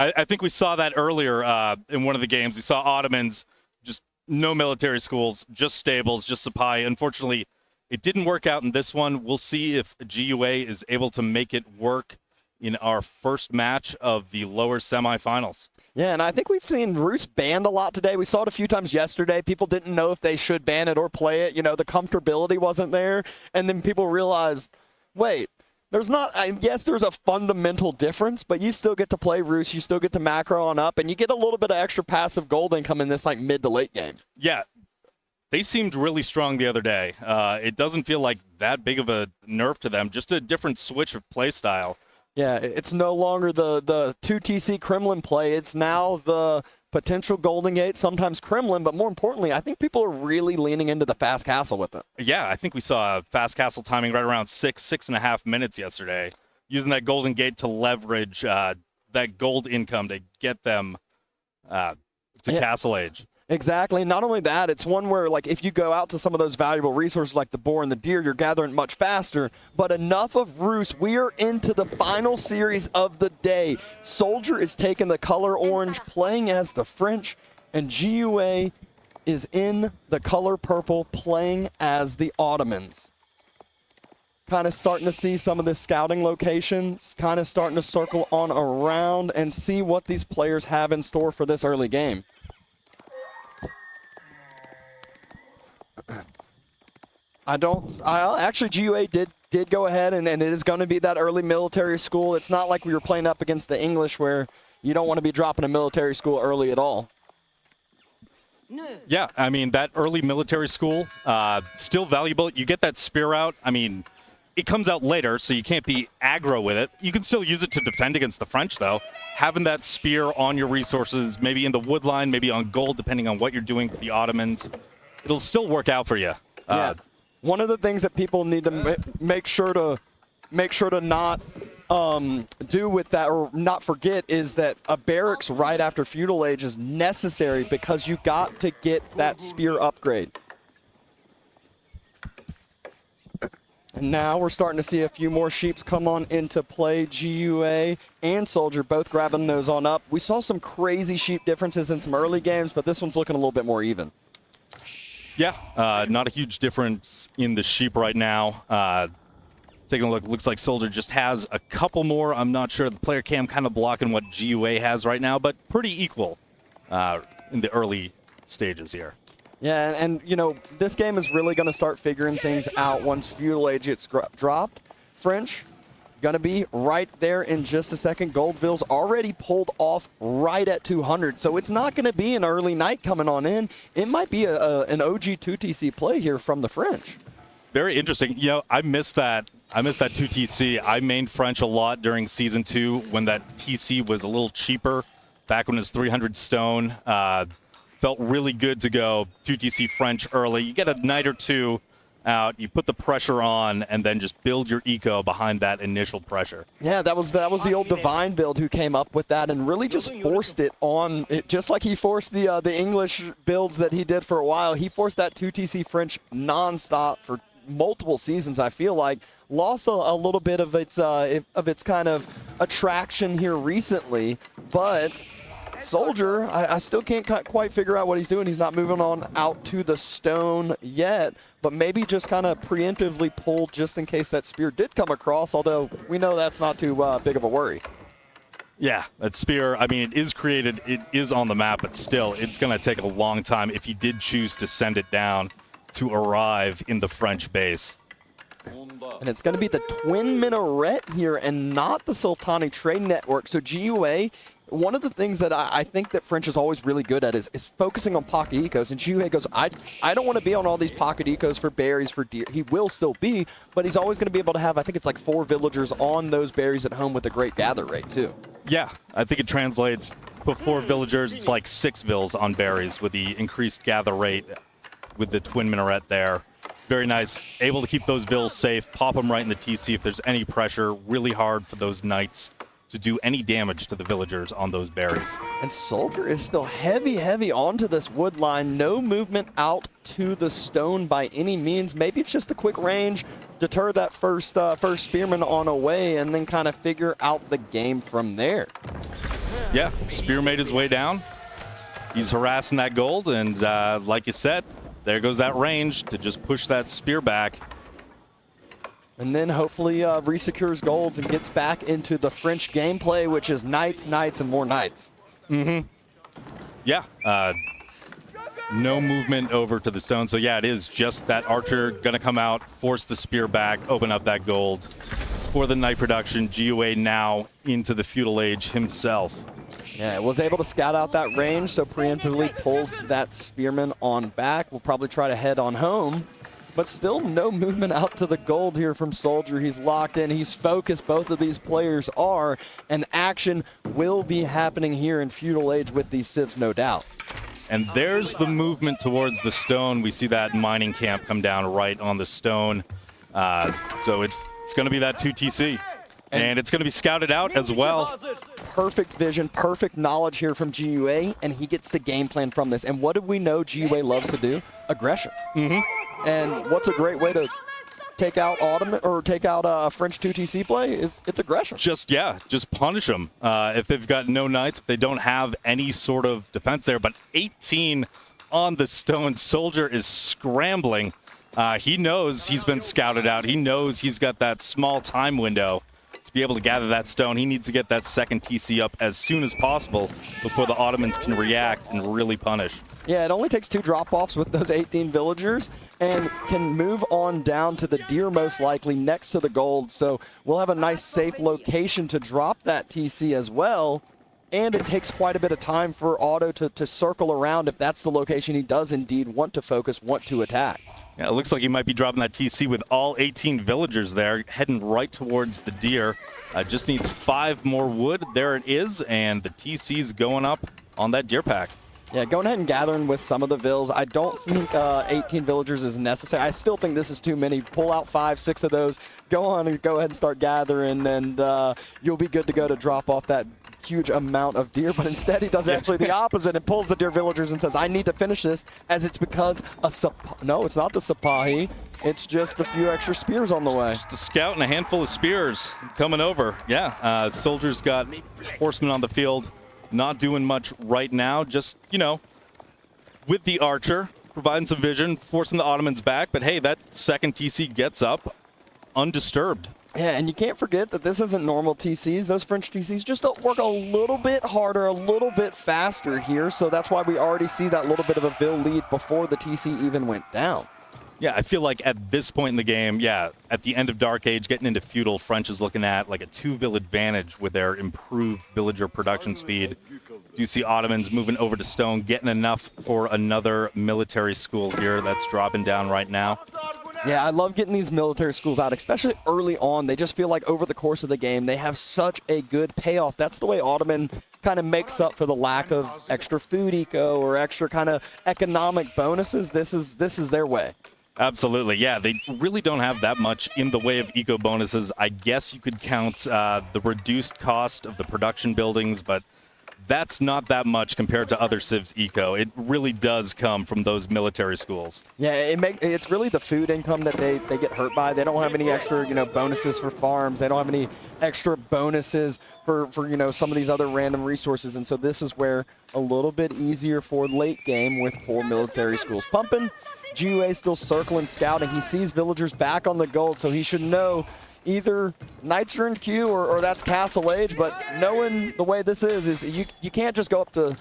I think we saw that earlier in one of the games. We saw Ottomans, just no military schools, just stables, just supply. Unfortunately, it didn't work out in this one. We'll see if GiveUA is able to make it work in our first match of the lower semifinals. Yeah, and I think we've seen Rus banned a lot today. We saw it a few times yesterday. People didn't know if they should ban it or play it. You know, the comfortability wasn't there. And then people realized, wait, there's not, yes, there's a fundamental difference, but you still get to play Rus, you still get to macro on up, and you get a little bit of extra passive gold income in this like mid to late game. Yeah, they seemed really strong the other day. It doesn't feel like that big of a nerf to them, just a different switch of play style. Yeah, it's no longer the 2TC Kremlin play. It's now the potential Golden Gate, sometimes Kremlin, but more importantly, I think people are really leaning into the fast castle with it. Yeah, I think we saw a fast castle timing right around 6.5 minutes yesterday, using that Golden Gate to leverage that gold income to get them to Castle Age. Exactly. Not only that, it's one where, like, if you go out to some of those valuable resources like the boar and the deer, you're gathering much faster. But enough of Rus. We are into the final series of the day. SoldieR is taking the color orange, playing as the French, and GiveUA is in the color purple, playing as the Ottomans. Kind of starting to see some of the scouting locations, kind of starting to circle on around and see what these players have in store for this early game. Actually, GiveUA did go ahead, and it is going to be that early military school. It's not like we were playing up against the English where you don't want to be dropping a military school early at all. Yeah, I mean, that early military school, still valuable. You get that spear out. I mean, it comes out later, so you can't be aggro with it. You can still use it to defend against the French, though. Having that spear on your resources, maybe in the wood line, maybe on gold, depending on what you're doing for the Ottomans, it'll still work out for you. Yeah. One of the things that people need to make sure to not do with that, or not forget, is that a barracks right after feudal age is necessary because you got to get that spear upgrade. And now we're starting to see a few more sheeps come on into play. GiveUA and SoldieR both grabbing those on up. We saw some crazy sheep differences in some early games, but this one's looking a little bit more even. Yeah, not a huge difference in the sheep right now. Taking a look, looks like SoldieR just has a couple more. I'm not sure. The player cam kind of blocking what GiveUA has right now, but pretty equal in the early stages here. Yeah, and you know, this game is really going to start figuring things out once feudal age gets dropped. French going to be right there in just a second. Goldville's already pulled off right at 200, so it's not going to be an early night coming on in. It might be an OG 2TC play here from the French. Very interesting. You know, I miss that 2TC. I mained French a lot during Season 2 when that TC was a little cheaper, back when it was 300 stone. Felt really good to go 2TC French early. You get a night or two out, you put the pressure on, and then just build your eco behind that initial pressure. Yeah, that was the old Divine build who came up with that and really just forced it on it, just like he forced the English builds that he did for a while. He forced that 2TC French nonstop for multiple seasons. I feel like lost a little bit of its kind of attraction here recently, but SoldieR, I still can't quite figure out what he's doing. He's not moving on out to the stone yet, but maybe just kind of preemptively pulled just in case that spear did come across, although we know that's not too big of a worry. Yeah, that spear, I mean, it is created, it is on the map, but still, it's going to take a long time if he did choose to send it down to arrive in the French base. And it's going to be the twin minaret here and not the Sultani trade network. So GiveUA, one of the things that I think that French is always really good at is focusing on pocket ecos. And GiveUA goes, I don't want to be on all these pocket ecos for berries, for deer. He will still be, but he's always going to be able to have, I think it's like 4 villagers on those berries at home with a great gather rate too. Yeah, I think it translates. Put 4 villagers, it's like 6 vills on berries with the increased gather rate with the twin minaret there. Very nice. Able to keep those vills safe, pop them right in the TC if there's any pressure. Really hard for those knights to do any damage to the villagers on those berries. And SoldieR is still heavy onto this wood line. No movement out to the stone by any means. Maybe it's just a quick range, deter that first spearman on away, and then kind of figure out the game from there. Yeah, Spear made his way down. He's harassing that gold, and like you said, there goes that range to just push that spear back. And then hopefully resecures golds and gets back into the French gameplay, which is knights, knights, and more knights. Yeah, no movement over to the stone. So yeah, it is just that archer going to come out, force the spear back, open up that gold for the knight production. GiveUA now into the feudal age himself. Yeah, was able to scout out that range, so preemptively pulls that spearman on back. We'll probably try to head on home, but still no movement out to the gold here from SoldieR. He's locked in, he's focused, both of these players are, and action will be happening here in feudal age with these civs, no doubt. And there's the movement towards the stone. We see that mining camp come down right on the stone. So it's going to be that 2TC. And it's going to be scouted out as well. Perfect vision, perfect knowledge here from GiveUA, and he gets the game plan from this. And what do we know GiveUA loves to do? Aggression. And what's a great way to take out Ottoman or take out a French 2TC play? It's aggression. Just punish them. If they've got no knights, if they don't have any sort of defense there. But 18 on the stone. SoldieR is scrambling. He knows he's been scouted out. He knows he's got that small time window to be able to gather that stone. He needs to get that second TC up as soon as possible before the Ottomans can react and really punish. Yeah, it only takes 2 drop-offs with those 18 villagers and can move on down to the deer most likely next to the gold. So we'll have a nice safe location to drop that TC as well. And it takes quite a bit of time for Otto to circle around if that's the location he does indeed want to focus, want to attack. Yeah, it looks like he might be dropping that TC with all 18 villagers there, heading right towards the deer. Just needs 5 more wood. There it is, and the TC's going up on that deer pack. Yeah, going ahead and gathering with some of the vills. I don't think 18 villagers is necessary. I still think this is too many. Pull out 5, 6 of those. Go on and go ahead and start gathering, and you'll be good to go to drop off that huge amount of deer. But instead, he does actually the opposite and pulls the deer villagers and says, I need to finish this, as it's because no, it's not the Sipahi. It's just the few extra spears on the way. Just a scout and a handful of spears coming over. Yeah, SoldieR's got horsemen on the field. Not doing much right now, just, you know, with the archer, providing some vision, forcing the Ottomans back. But hey, that second TC gets up undisturbed. Yeah, and you can't forget that this isn't normal TCs. Those French TCs just don't work a little bit harder, a little bit faster here. So that's why we already see that little bit of a Vill lead before the TC even went down. Yeah, I feel like at this point in the game, yeah, at the end of Dark Age, getting into Feudal, French is looking at like a 2-vill advantage with their improved villager production speed. Do you see Ottomans moving over to Stone, getting enough for another military school here that's dropping down right now? Yeah, I love getting these military schools out, especially early on. They just feel like over the course of the game, they have such a good payoff. That's the way Ottoman kind of makes up for the lack of extra food eco or extra kind of economic bonuses. This is their way. Absolutely, yeah. They really don't have that much in the way of eco bonuses. I guess you could count the reduced cost of the production buildings, but that's not that much compared to other civs eco. It really does come from those military schools. Yeah, it's really the food income that they get hurt by. They don't have any extra, bonuses for farms. They don't have any extra bonuses for some of these other random resources. And so this is where a little bit easier for late game with 4 military schools pumping. GiveUA still circling, scouting. He sees villagers back on the gold, so he should know either knights are in queue or that's castle age. But knowing the way this is you can't just go up to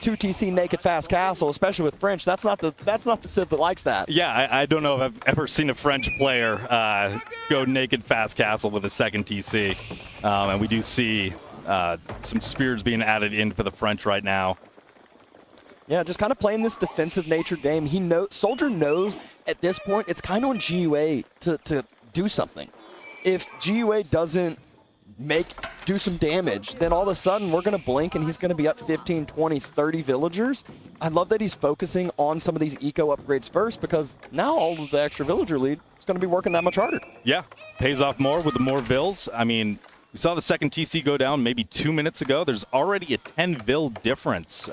2TC naked fast castle, especially with French. That's not the civ that likes that. Yeah, I don't know if I've ever seen a French player go naked fast castle with a second TC, and we do see some spears being added in for the French right now. Yeah, just kind of playing this defensive nature game. SoldieR knows at this point it's kind of on GiveUA to do something. If GiveUA doesn't do some damage, then all of a sudden we're going to blink and he's going to be up 15, 20, 30 villagers. I love that he's focusing on some of these eco upgrades first, because now all of the extra villager lead is going to be working that much harder. Yeah, pays off more with the more vills. I mean, we saw the second TC go down maybe 2 minutes ago. There's already a 10 vill difference.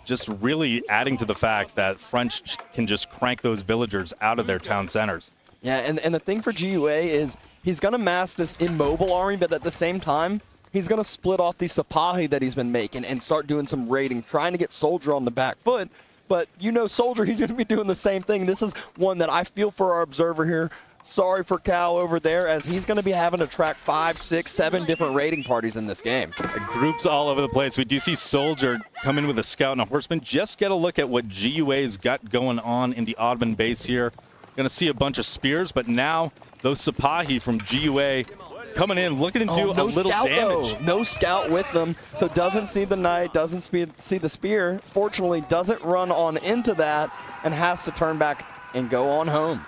Just really adding to the fact that French can just crank those villagers out of their town centers. Yeah, and the thing for GiveUA is he's going to mass this immobile army, but at the same time, he's going to split off the Sipahi that he's been making and start doing some raiding, trying to get SoldieR on the back foot. But you know SoldieR, he's going to be doing the same thing. This is one that I feel for our observer here. Sorry for Cal over there, as he's going to be having to track 5, 6, 7 different raiding parties in this game. Groups all over the place. We do see SoldieR come in with a scout and a horseman. Just get a look at what GiveUA's got going on in the Ottoman base here. Going to see a bunch of spears, but now those Sipahi from GiveUA coming in, looking to do a little damage. Though. No scout with them, so doesn't see the knight, doesn't see the spear. Fortunately, doesn't run on into that and has to turn back and go on home.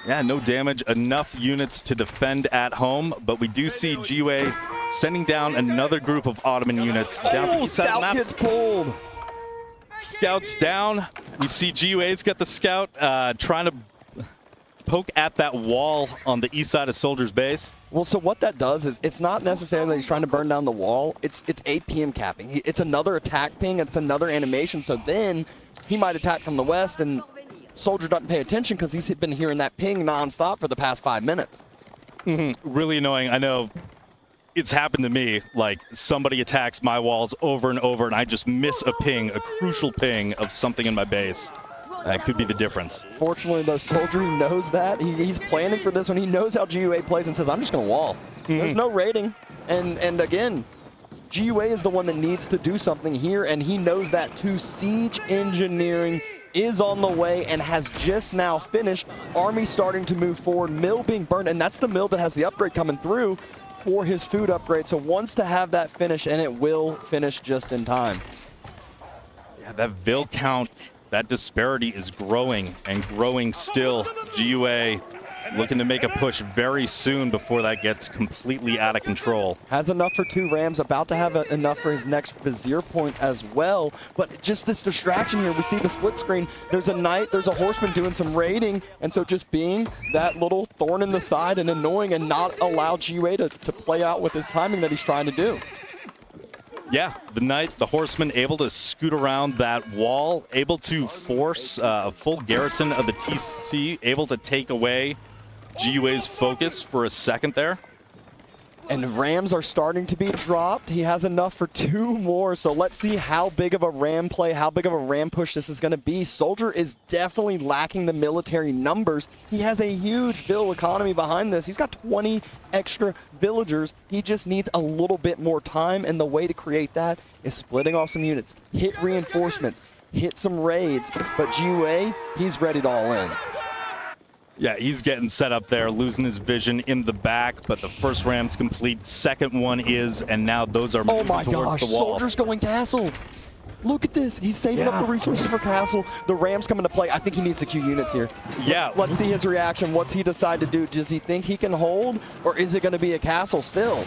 Yeah, no damage. Enough units to defend at home, but we do see GiveUA sending down another group of Ottoman units down the east side of the map. Gets pulled. Scouts down. We see GiveUA's got the scout trying to poke at that wall on the east side of SoldieR's base. Well, so what that does is it's not necessarily that he's trying to burn down the wall. It's 8 p.m. capping. It's another attack ping. It's another animation. So then he might attack from the west, and SoldieR doesn't pay attention because he's been hearing that ping nonstop for the past 5 minutes. Really annoying. I know it's happened to me. Like, somebody attacks my walls over and over, and I just miss a ping, a crucial ping of something in my base. That could be the difference. Fortunately, though, SoldieR knows that. He's planning for this one. He knows how GiveUA plays and says, I'm just going to wall. There's no raiding. And again, GiveUA is the one that needs to do something here, and he knows that too. Siege engineering is on the way and has just now finished. Army starting to move forward, mill being burned, and that's the mill that has the upgrade coming through for his food upgrade. So wants to have that finish, and it will finish just in time. Yeah, that Vil count, that disparity is growing and growing still. GiveUA looking to make a push very soon before that gets completely out of control. Has enough for 2 rams, about to have enough for his next vizier point as well. But just this distraction here, we see the split screen. There's a knight, there's a horseman doing some raiding, and so just being that little thorn in the side and annoying and not allow GiveUA to play out with his timing that he's trying to do. Yeah, the knight, the horseman, able to scoot around that wall, able to force a full garrison of the TC, able to take away GiveUA's focus for a second there. And rams are starting to be dropped. He has enough for 2 more, so let's see how big of a ram play, how big of a ram push this is going to be. SoldieR is definitely lacking the military numbers. He has a huge Vil economy behind this. He's got 20 extra villagers. He just needs a little bit more time, and the way to create that is splitting off some units, hit reinforcements, hit some raids, but GiveUA, he's ready to all in. Yeah, he's getting set up there, losing his vision in the back, but the first ram's complete. Second one is, and now those are moving towards the wall. SoldieR's going castle. Look at this. He's saving up the resources for castle. The ram's coming to play. I think he needs to queue units here. Yeah. Let's see his reaction. What's he decide to do? Does he think he can hold, or is it going to be a castle still?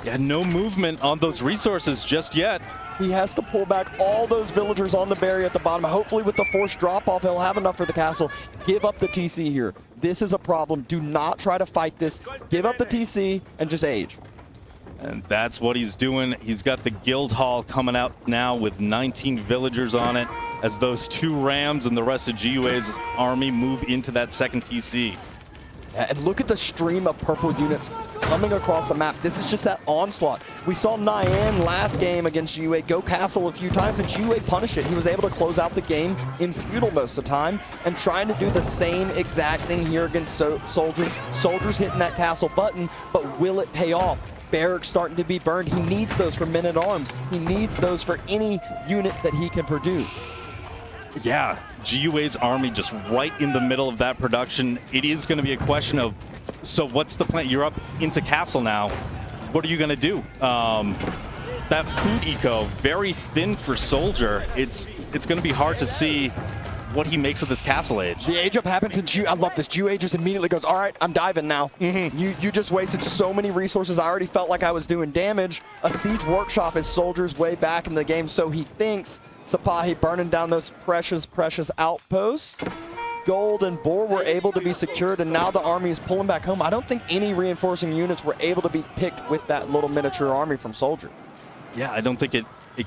Yeah, no movement on those resources just yet. He has to pull back all those villagers on the berry at the bottom. Hopefully with the forced drop-off, he'll have enough for the castle. Give up the TC here. This is a problem. Do not try to fight this. Give up the TC and just age. And that's what he's doing. He's got the guild hall coming out now with 19 villagers on it as those 2 rams and the rest of GiveUA's army move into that second TC. And look at the stream of purple units coming across the map. This is just that onslaught. We saw Nyan last game against GiveUA go castle a few times, and GiveUA punished it. He was able to close out the game in feudal most of the time, and trying to do the same exact thing here against SoldieR. SoldieR's hitting that castle button, but will it pay off? Barracks starting to be burned. He needs those for men-at-arms. He needs those for any unit that he can produce. Yeah, GiveUA's army just right in the middle of that production. It is going to be a question of, so what's the plan? You're up into castle now. What are you going to do? That food eco, very thin for SoldieR. It's going to be hard to see what he makes of this castle age. The age up happens, and I love this. GiveUA just immediately goes, all right, I'm diving now. You just wasted so many resources. I already felt like I was doing damage. A siege workshop is SoldieR's way back in the game, so he thinks Sipahi burning down those precious, precious outposts. Gold and boar were able to be secured, and now the army is pulling back home. I don't think any reinforcing units were able to be picked with that little miniature army from SoldieR. Yeah, I don't think it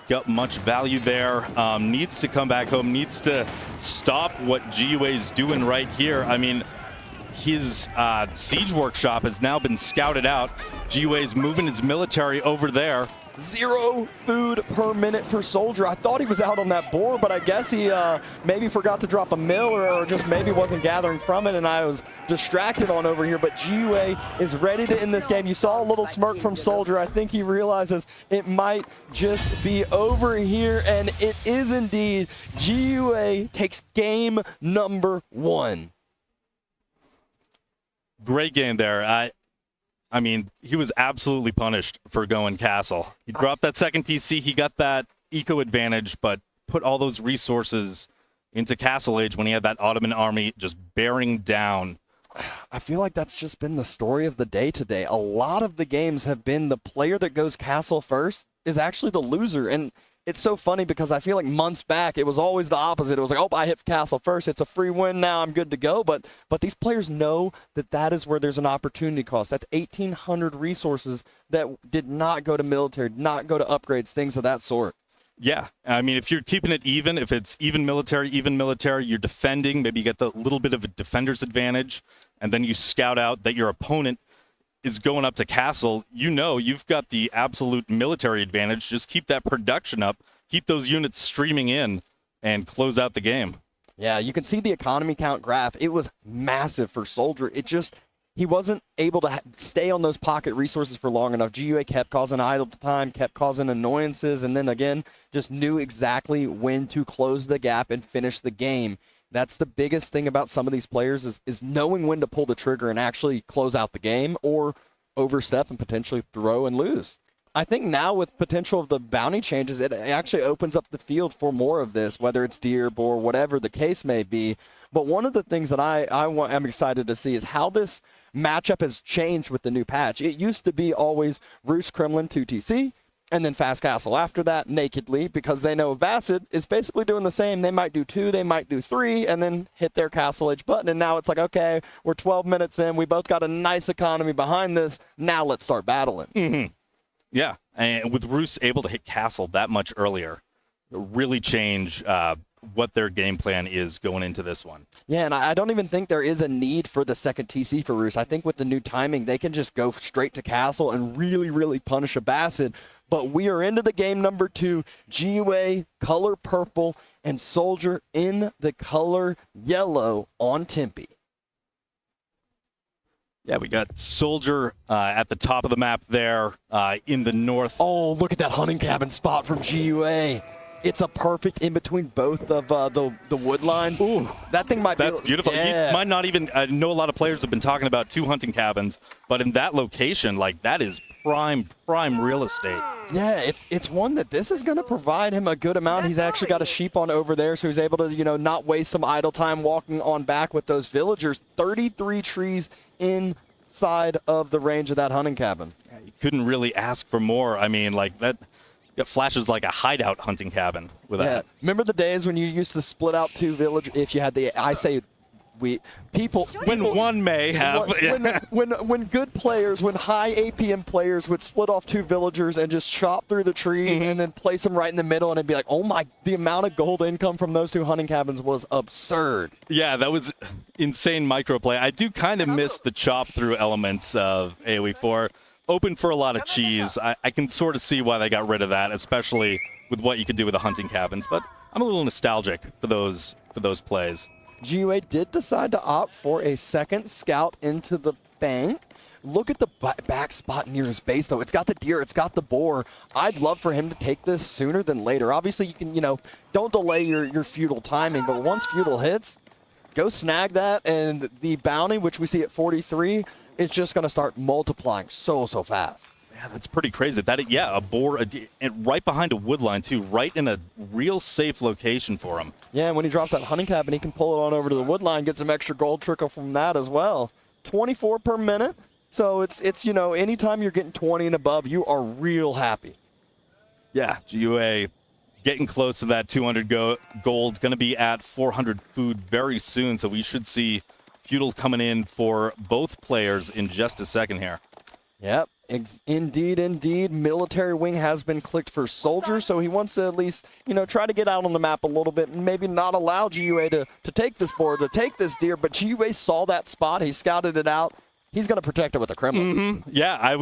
got much value there. Needs to come back home, needs to stop what GiveUA is doing right here. I mean, his siege workshop has now been scouted out. GiveUA is moving his military over there. 0 food per minute for SoldieR. I thought he was out on that boar, but I guess he maybe forgot to drop a mill or just maybe wasn't gathering from it, and I was distracted on over here. But GiveUA is ready to end this game. You saw a little smirk from SoldieR. I think he realizes it might just be over here, and it is indeed. GiveUA takes game number 1. Great game there. I mean, he was absolutely punished for going castle. He dropped that second TC. He got that eco advantage, but put all those resources into Castle Age when he had that Ottoman army just bearing down. I feel like that's just been the story of the day today. A lot of the games have been the player that goes castle first is actually the loser. And it's so funny because I feel like months back, it was always the opposite. It was like, oh, I hit castle first. It's a free win now. I'm good to go. But these players know that that is where there's an opportunity cost. That's 1,800 resources that did not go to military, did not go to upgrades, things of that sort. Yeah. I mean, if you're keeping it even, if it's even military, you're defending, maybe you get the little bit of a defender's advantage, and then you scout out that your opponent is going up to castle, you know you've got the absolute military advantage. Just keep that production up, keep those units streaming in, and close out the game. Yeah, you can see the economy count graph. It was massive for SoldieR. It just, he wasn't able to stay on those pocket resources for long enough. GiveUA kept causing idle time, kept causing annoyances, and then again, just knew exactly when to close the gap and finish the game. That's the biggest thing about some of these players is knowing when to pull the trigger and actually close out the game or overstep and potentially throw and lose. I think now with potential of the bounty changes, it actually opens up the field for more of this, whether it's deer, boar, whatever the case may be. But one of the things that I'm excited to see is how this matchup has changed with the new patch. It used to be always Roost Kremlin 2TC, and then Fast Castle after that nakedly, because they know Abbasid is basically doing the same. They might do 2, they might do 3, and then hit their Castle Age button. And now it's like, okay, we're 12 minutes in. We both got a nice economy behind this. Now let's start battling. Mm-hmm. Yeah, and with Roost able to hit Castle that much earlier, really change what their game plan is going into this one. Yeah, and I don't even think there is a need for the second TC for Roost. I think with the new timing, they can just go straight to Castle and really, really punish Abbasid. But we are into the game number 2. GiveUA color purple and SoldieR in the color yellow on Tempe. Yeah, we got SoldieR at the top of the map there in the north. Oh, look at that hunting cabin spot from GiveUA. It's a perfect in between both of the wood lines. Ooh, that thing might be. That's beautiful. Yeah. You might not even know a lot of players have been talking about 2 hunting cabins, but in that location, like that is prime real estate. Yeah, it's one that this is going to provide him a good amount. He's actually got a sheep on over there, so he's able to, not waste some idle time walking on back with those villagers. 33 trees inside of the range of that hunting cabin. Yeah, you couldn't really ask for more. I mean, like that. It flashes like a hideout hunting cabin with that. Remember the days when you used to split out 2 villages? If you had when one may have. When good players, when high APM players would split off 2 villagers and just chop through the trees and then place them right in the middle, and it'd be like, oh my, the amount of gold income from those 2 hunting cabins was absurd. Yeah, that was insane microplay. I do kind of miss the chop through elements of AoE 4. Open for a lot of cheese. I can sort of see why they got rid of that, especially with what you could do with the hunting cabins. But I'm a little nostalgic for those plays. GiveUA did decide to opt for a second scout into the bank. Look at the back spot near his base, though. It's got the deer. It's got the boar. I'd love for him to take this sooner than later. Obviously, you can, don't delay your feudal timing. But once feudal hits, go snag that. And the bounty, which we see at 43, it's just going to start multiplying so fast. Yeah, that's pretty crazy. A boar, and right behind a wood line, too, right in a real safe location for him. Yeah, and when he drops that hunting cabin, he can pull it on over to the wood line, get some extra gold trickle from that as well. 24 per minute. So it's anytime you're getting 20 and above, you are real happy. Yeah, GiveUA getting close to that 200 gold. Going to be at 400 food very soon, so we should see feudal coming in for both players in just a second here. Yep. Indeed, indeed. Military wing has been clicked for Soldier, so he wants to at least, try to get out on the map a little bit and maybe not allow GiveUA to take this board, to take this deer, but GiveUA saw that spot. He scouted it out. He's going to protect it with a Kremlin. Yeah, I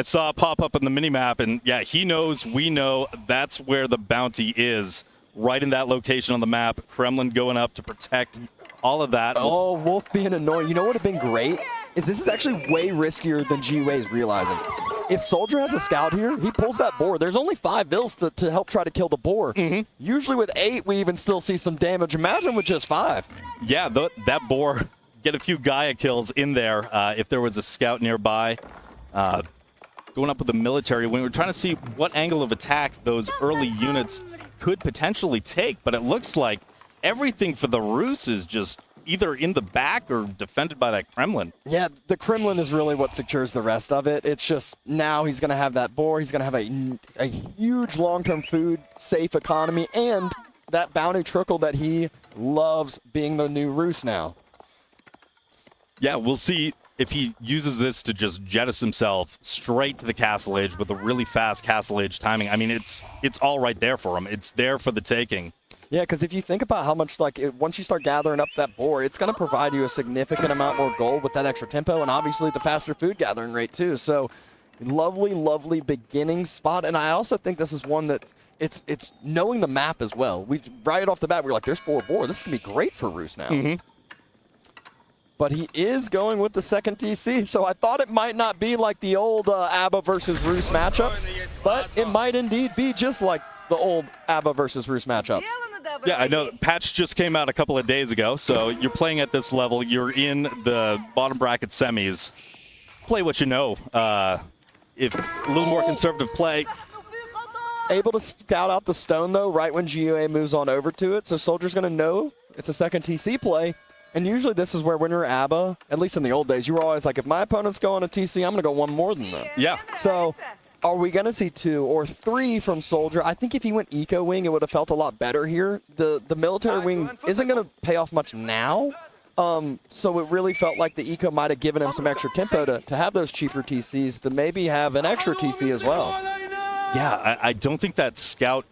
saw it pop up on the minimap, and yeah, he knows, we know, that's where the bounty is, right in that location on the map. Kremlin going up to protect all of that. Oh, Wolf being annoying. You know what would have been great? This is actually way riskier than GiveUA is realizing. If Soldier has a scout here, he pulls that boar. There's only 5 vills to help try to kill the boar. Usually with 8, we even still see some damage. Imagine with just 5. Yeah, that boar, get a few Gaia kills in there if there was a scout nearby. Going up with the military wing, we're trying to see what angle of attack those early units could potentially take, but it looks like everything for the Rus is just either in the back or defended by that Kremlin. Yeah, the Kremlin is really what secures the rest of it. It's just now he's going to have that boar. He's going to have a huge long-term food, safe economy, and that bounty trickle that he loves being the new Rus now. Yeah, we'll see if he uses this to just jettison himself straight to the castle age with a really fast castle age timing. I mean, it's all right there for him. It's there for the taking. Yeah, because if you think about how much, once you start gathering up that boar, it's going to provide you a significant amount more gold with that extra tempo and obviously the faster food gathering rate too. So lovely, lovely beginning spot. And I also think this is one that it's knowing the map as well. Right off the bat, we're like, there's 4 boar. This is going to be great for Rus now. But he is going with the second TC, so I thought it might not be like the old Abba versus Rus matchups, but it might indeed be just like the old Abba versus Rus matchups. Yeah, I know. Patch just came out a couple of days ago, so you're playing at this level. You're in the bottom bracket semis. Play what you know. If a little more conservative play. Able to scout out the stone, though, right when GiveUA moves on over to it, so Soldier's going to know it's a second TC play. And usually this is where when you're Abba, at least in the old days, you were always like, if my opponent's going to TC, I'm going to go one more than them. Yeah. So are we going to see 2 or 3 from Soldier? I think if he went Eco Wing, it would have felt a lot better here. The military wing isn't going to pay off much now. So it really felt like the Eco might have given him some extra tempo to have those cheaper TCs, to maybe have an extra TC as well. Yeah, I don't think that scout,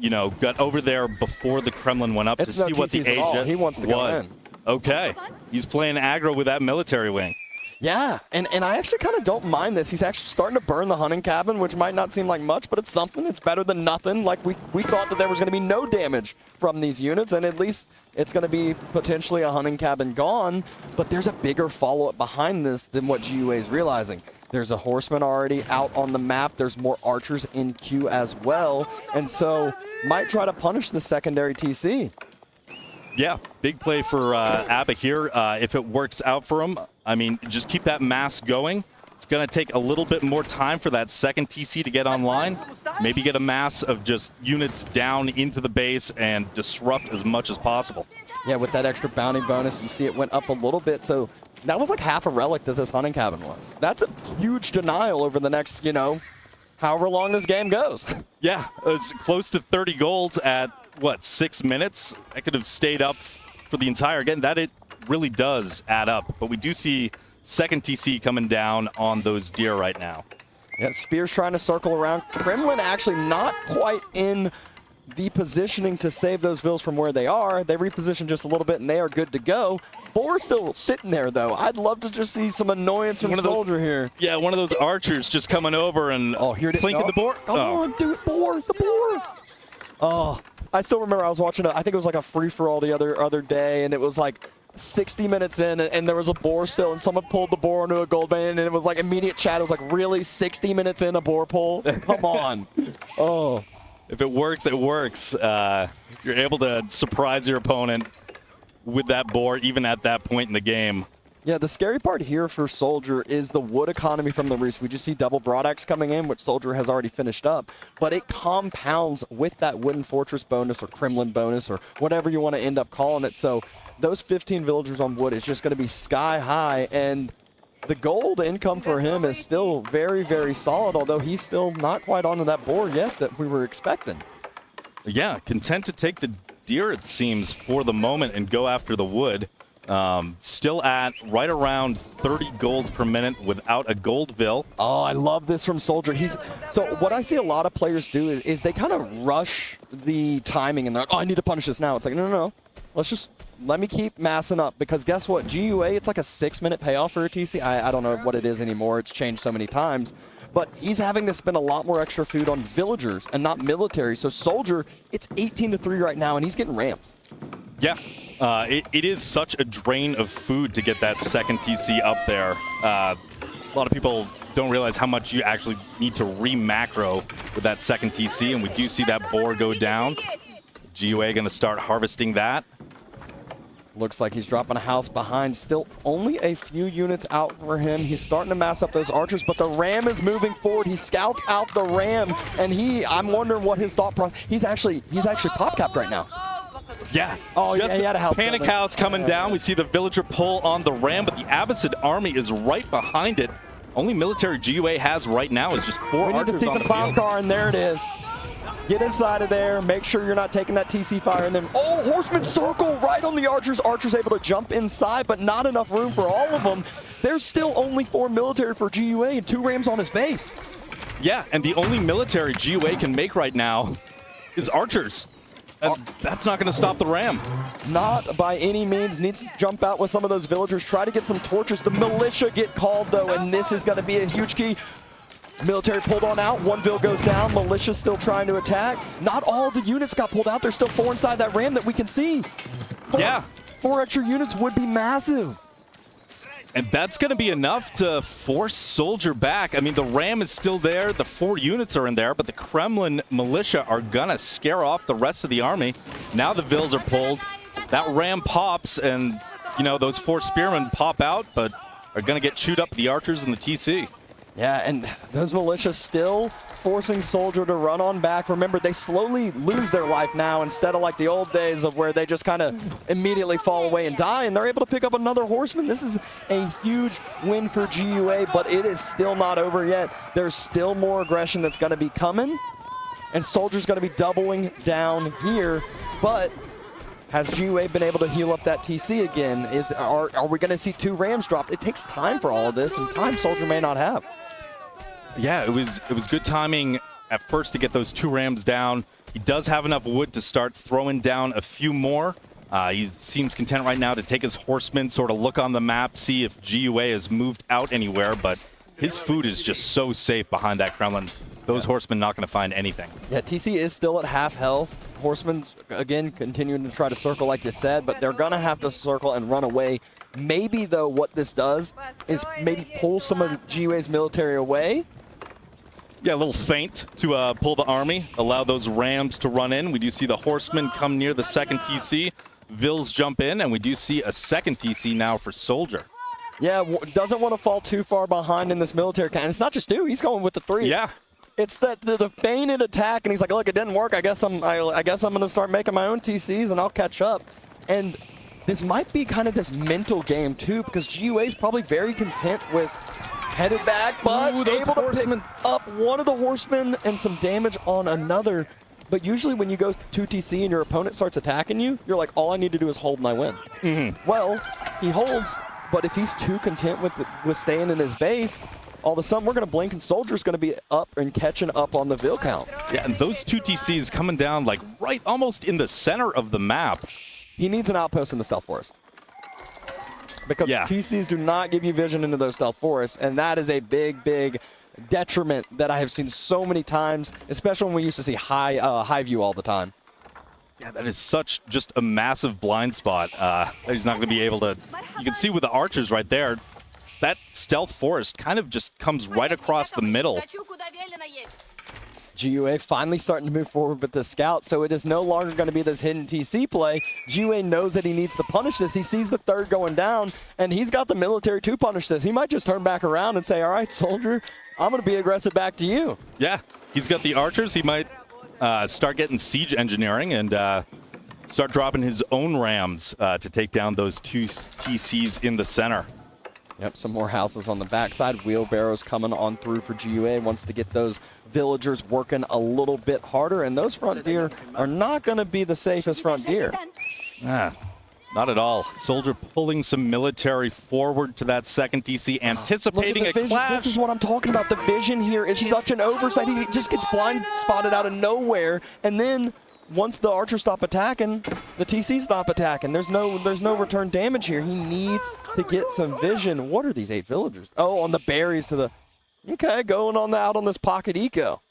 got over there before the Kremlin went up to see what the age He wants to go in. Okay. He's playing aggro with that military wing. Yeah, and I actually kind of don't mind this. He's actually starting to burn the hunting cabin, which might not seem like much, but it's something. It's better than nothing. Like, we thought that there was going to be no damage from these units, and at least it's going to be potentially a hunting cabin gone, but there's a bigger follow-up behind this than what GiveUA is realizing. There's a horseman already out on the map. There's more archers in queue as well, and so might try to punish the secondary TC. Yeah, big play for Abba here. If it works out for him, I mean, just keep that mass going. It's going to take a little bit more time for that second TC to get online. Maybe get a mass of just units down into the base and disrupt as much as possible. Yeah, with that extra bounty bonus, you see it went up a little bit. So that was like half a relic that this hunting cabin was. That's a huge denial over the next, however long this game goes. Yeah, it's close to 30 gold at, 6 minutes? I could have stayed up for the entire game. It really does add up. But we do see second TC coming down on those deer right now. Yeah, Spear's trying to circle around. Kremlin actually not quite in the positioning to save those vills from where they are. They reposition just a little bit, and they are good to go. Boar's still sitting there, though. I'd love to just see some annoyance from Soldier here. Yeah, one of those archers just coming over and clinking the boar. Come on, do it, boar, the boar. Oh, I still remember I was watching, I think it was like a free-for-all the other day, and it was like 60 minutes in, and there was a boar still, and someone pulled the boar into a gold vein, and it was like immediate chat. It was like, really, 60 minutes in a boar pull? Come on. Oh. If it works, it works. You're able to surprise your opponent with that boar, even at that point in the game. Yeah, the scary part here for Soldier is the wood economy from the Rus. We just see double broadaxe coming in, which Soldier has already finished up, but it compounds with that wooden fortress bonus or Kremlin bonus or whatever you want to end up calling it. So those 15 villagers on wood is just going to be sky high, and the gold income for him is still very, very solid, although he's still not quite onto that board yet that we were expecting. Yeah, content to take the deer, it seems, for the moment and go after the wood. Still at right around 30 gold per minute without a gold vill. Oh, I love this from SoldieR. So what I see a lot of players do is they kind of rush the timing and they're like, oh, I need to punish this now. It's like, no. Let me keep massing up, because guess what? GiveUA, it's like a 6-minute payoff for a TC. I don't know what it is anymore. It's changed so many times. But he's having to spend a lot more extra food on villagers and not military. So SoldieR, it's 18-3 right now, and he's getting ramps. Yeah. It is such a drain of food to get that second TC up there. A lot of people don't realize how much you actually need to re-macro with that second TC, and we do see that boar go down. GiveUA going to start harvesting that. Looks like he's dropping a house behind. Still only a few units out for him. He's starting to mass up those archers, but the ram is moving forward. He scouts out the ram, and I'm wondering what his thought process. He's actually pop capped right now. Yeah. Oh, yeah, he had a help. Panic house coming down. We see the villager pull on the ram, but the Abbasid army is right behind it. Only military GiveUA has right now is just 4 archers we on need the to see the bomb field. car, and there it is. Get inside of there. Make sure you're not taking that TC fire. And then, oh, horseman circle right on the archers. Archers able to jump inside, but not enough room for all of them. There's still only 4 military for GiveUA and 2 rams on his base. Yeah, and the only military GiveUA can make right now is archers. And that's not going to stop the ram. Not by any means. Needs to jump out with some of those villagers. Try to get some torches. The militia get called, though, and this is going to be a huge key. Military pulled on out. 1 vill goes down. Militia still trying to attack. Not all the units got pulled out. There's still 4 inside that ram that we can see. 4 extra units would be massive. And that's going to be enough to force SoldieR back. I mean, the ram is still there. The 4 units are in there, but the Kremlin militia are going to scare off the rest of the army. Now the vills are pulled. That ram pops, and, you know, those 4 spearmen pop out, but are going to get chewed up the archers and the TC. Yeah, and those militia still forcing SoldieR to run on back. Remember, they slowly lose their life now instead of like the old days of where they just kind of immediately fall away and die, and they're able to pick up another horseman. This is a huge win for GiveUA, but it is still not over yet. There's still more aggression that's going to be coming, and SoldieR's going to be doubling down here, but has GiveUA been able to heal up that TC again? Are we going to see 2 rams dropped? It takes time for all of this, and time SoldieR may not have. Yeah, it was good timing at first to get those 2 rams down. He does have enough wood to start throwing down a few more. He seems content right now to take his horsemen, sort of look on the map, see if GiveUA has moved out anywhere, but his food is just so safe behind that Kremlin. Those horsemen not going to find anything. Yeah, TC is still at half health. Horsemen, again, continuing to try to circle like you said, but they're going to have to circle and run away. Maybe, though, what this does is maybe pull some of GiveUA's military away. Yeah, a little feint to pull the army, allow those rams to run in. We do see the horsemen come near the second TC. Vills jump in, and we do see a second TC now for SoldieR. Yeah, doesn't want to fall too far behind in this military count. It's not just 2. He's going with the 3. Yeah. It's that the feinted attack, and he's like, look, it didn't work. I guess I'm going to start making my own TCs, and I'll catch up. And this might be kind of this mental game, too, because GiveUA is probably very content with headed back, but able to pick up one of the horsemen and some damage on another. But usually when you go 2 TC and your opponent starts attacking you, you're like, all I need to do is hold and I win. Well, he holds, but if he's too content with staying in his base, all of a sudden we're going to blink and SoldieR's going to be up and catching up on the vill count. Yeah, and those 2 TCs coming down like right almost in the center of the map. He needs an outpost in the stealth forest, because TCs do not give you vision into those stealth forests, and that is a big, big detriment that I have seen so many times, especially when we used to see high view all the time. Yeah, that is such just a massive blind spot that he's not going to be able to. You can see with the archers right there, that stealth forest kind of just comes right across the middle. GiveUA finally starting to move forward with the scout, so it is no longer going to be this hidden TC play. GiveUA knows that he needs to punish this. He sees the 3rd going down, and he's got the military to punish this. He might just turn back around and say, all right, SoldieR, I'm going to be aggressive back to you. Yeah, he's got the archers. He might start getting siege engineering and start dropping his own rams to take down those 2 TCs in the center. Yep, some more houses on the backside. Wheelbarrows coming on through for GiveUA. Wants to get those villagers working a little bit harder, and those front deer are not going to be the safest front deer. Not at all. Soldier pulling some military forward to that second DC, anticipating a clash. This is what I'm talking about. The vision here is such an oversight. He just gets blind spotted out of nowhere, and then once the archers stop attacking, the TC stop attacking. There's no return damage here. He needs to get some vision. What are these 8 villagers? Oh, on the berries to the... Okay, going on out on this pocket eco.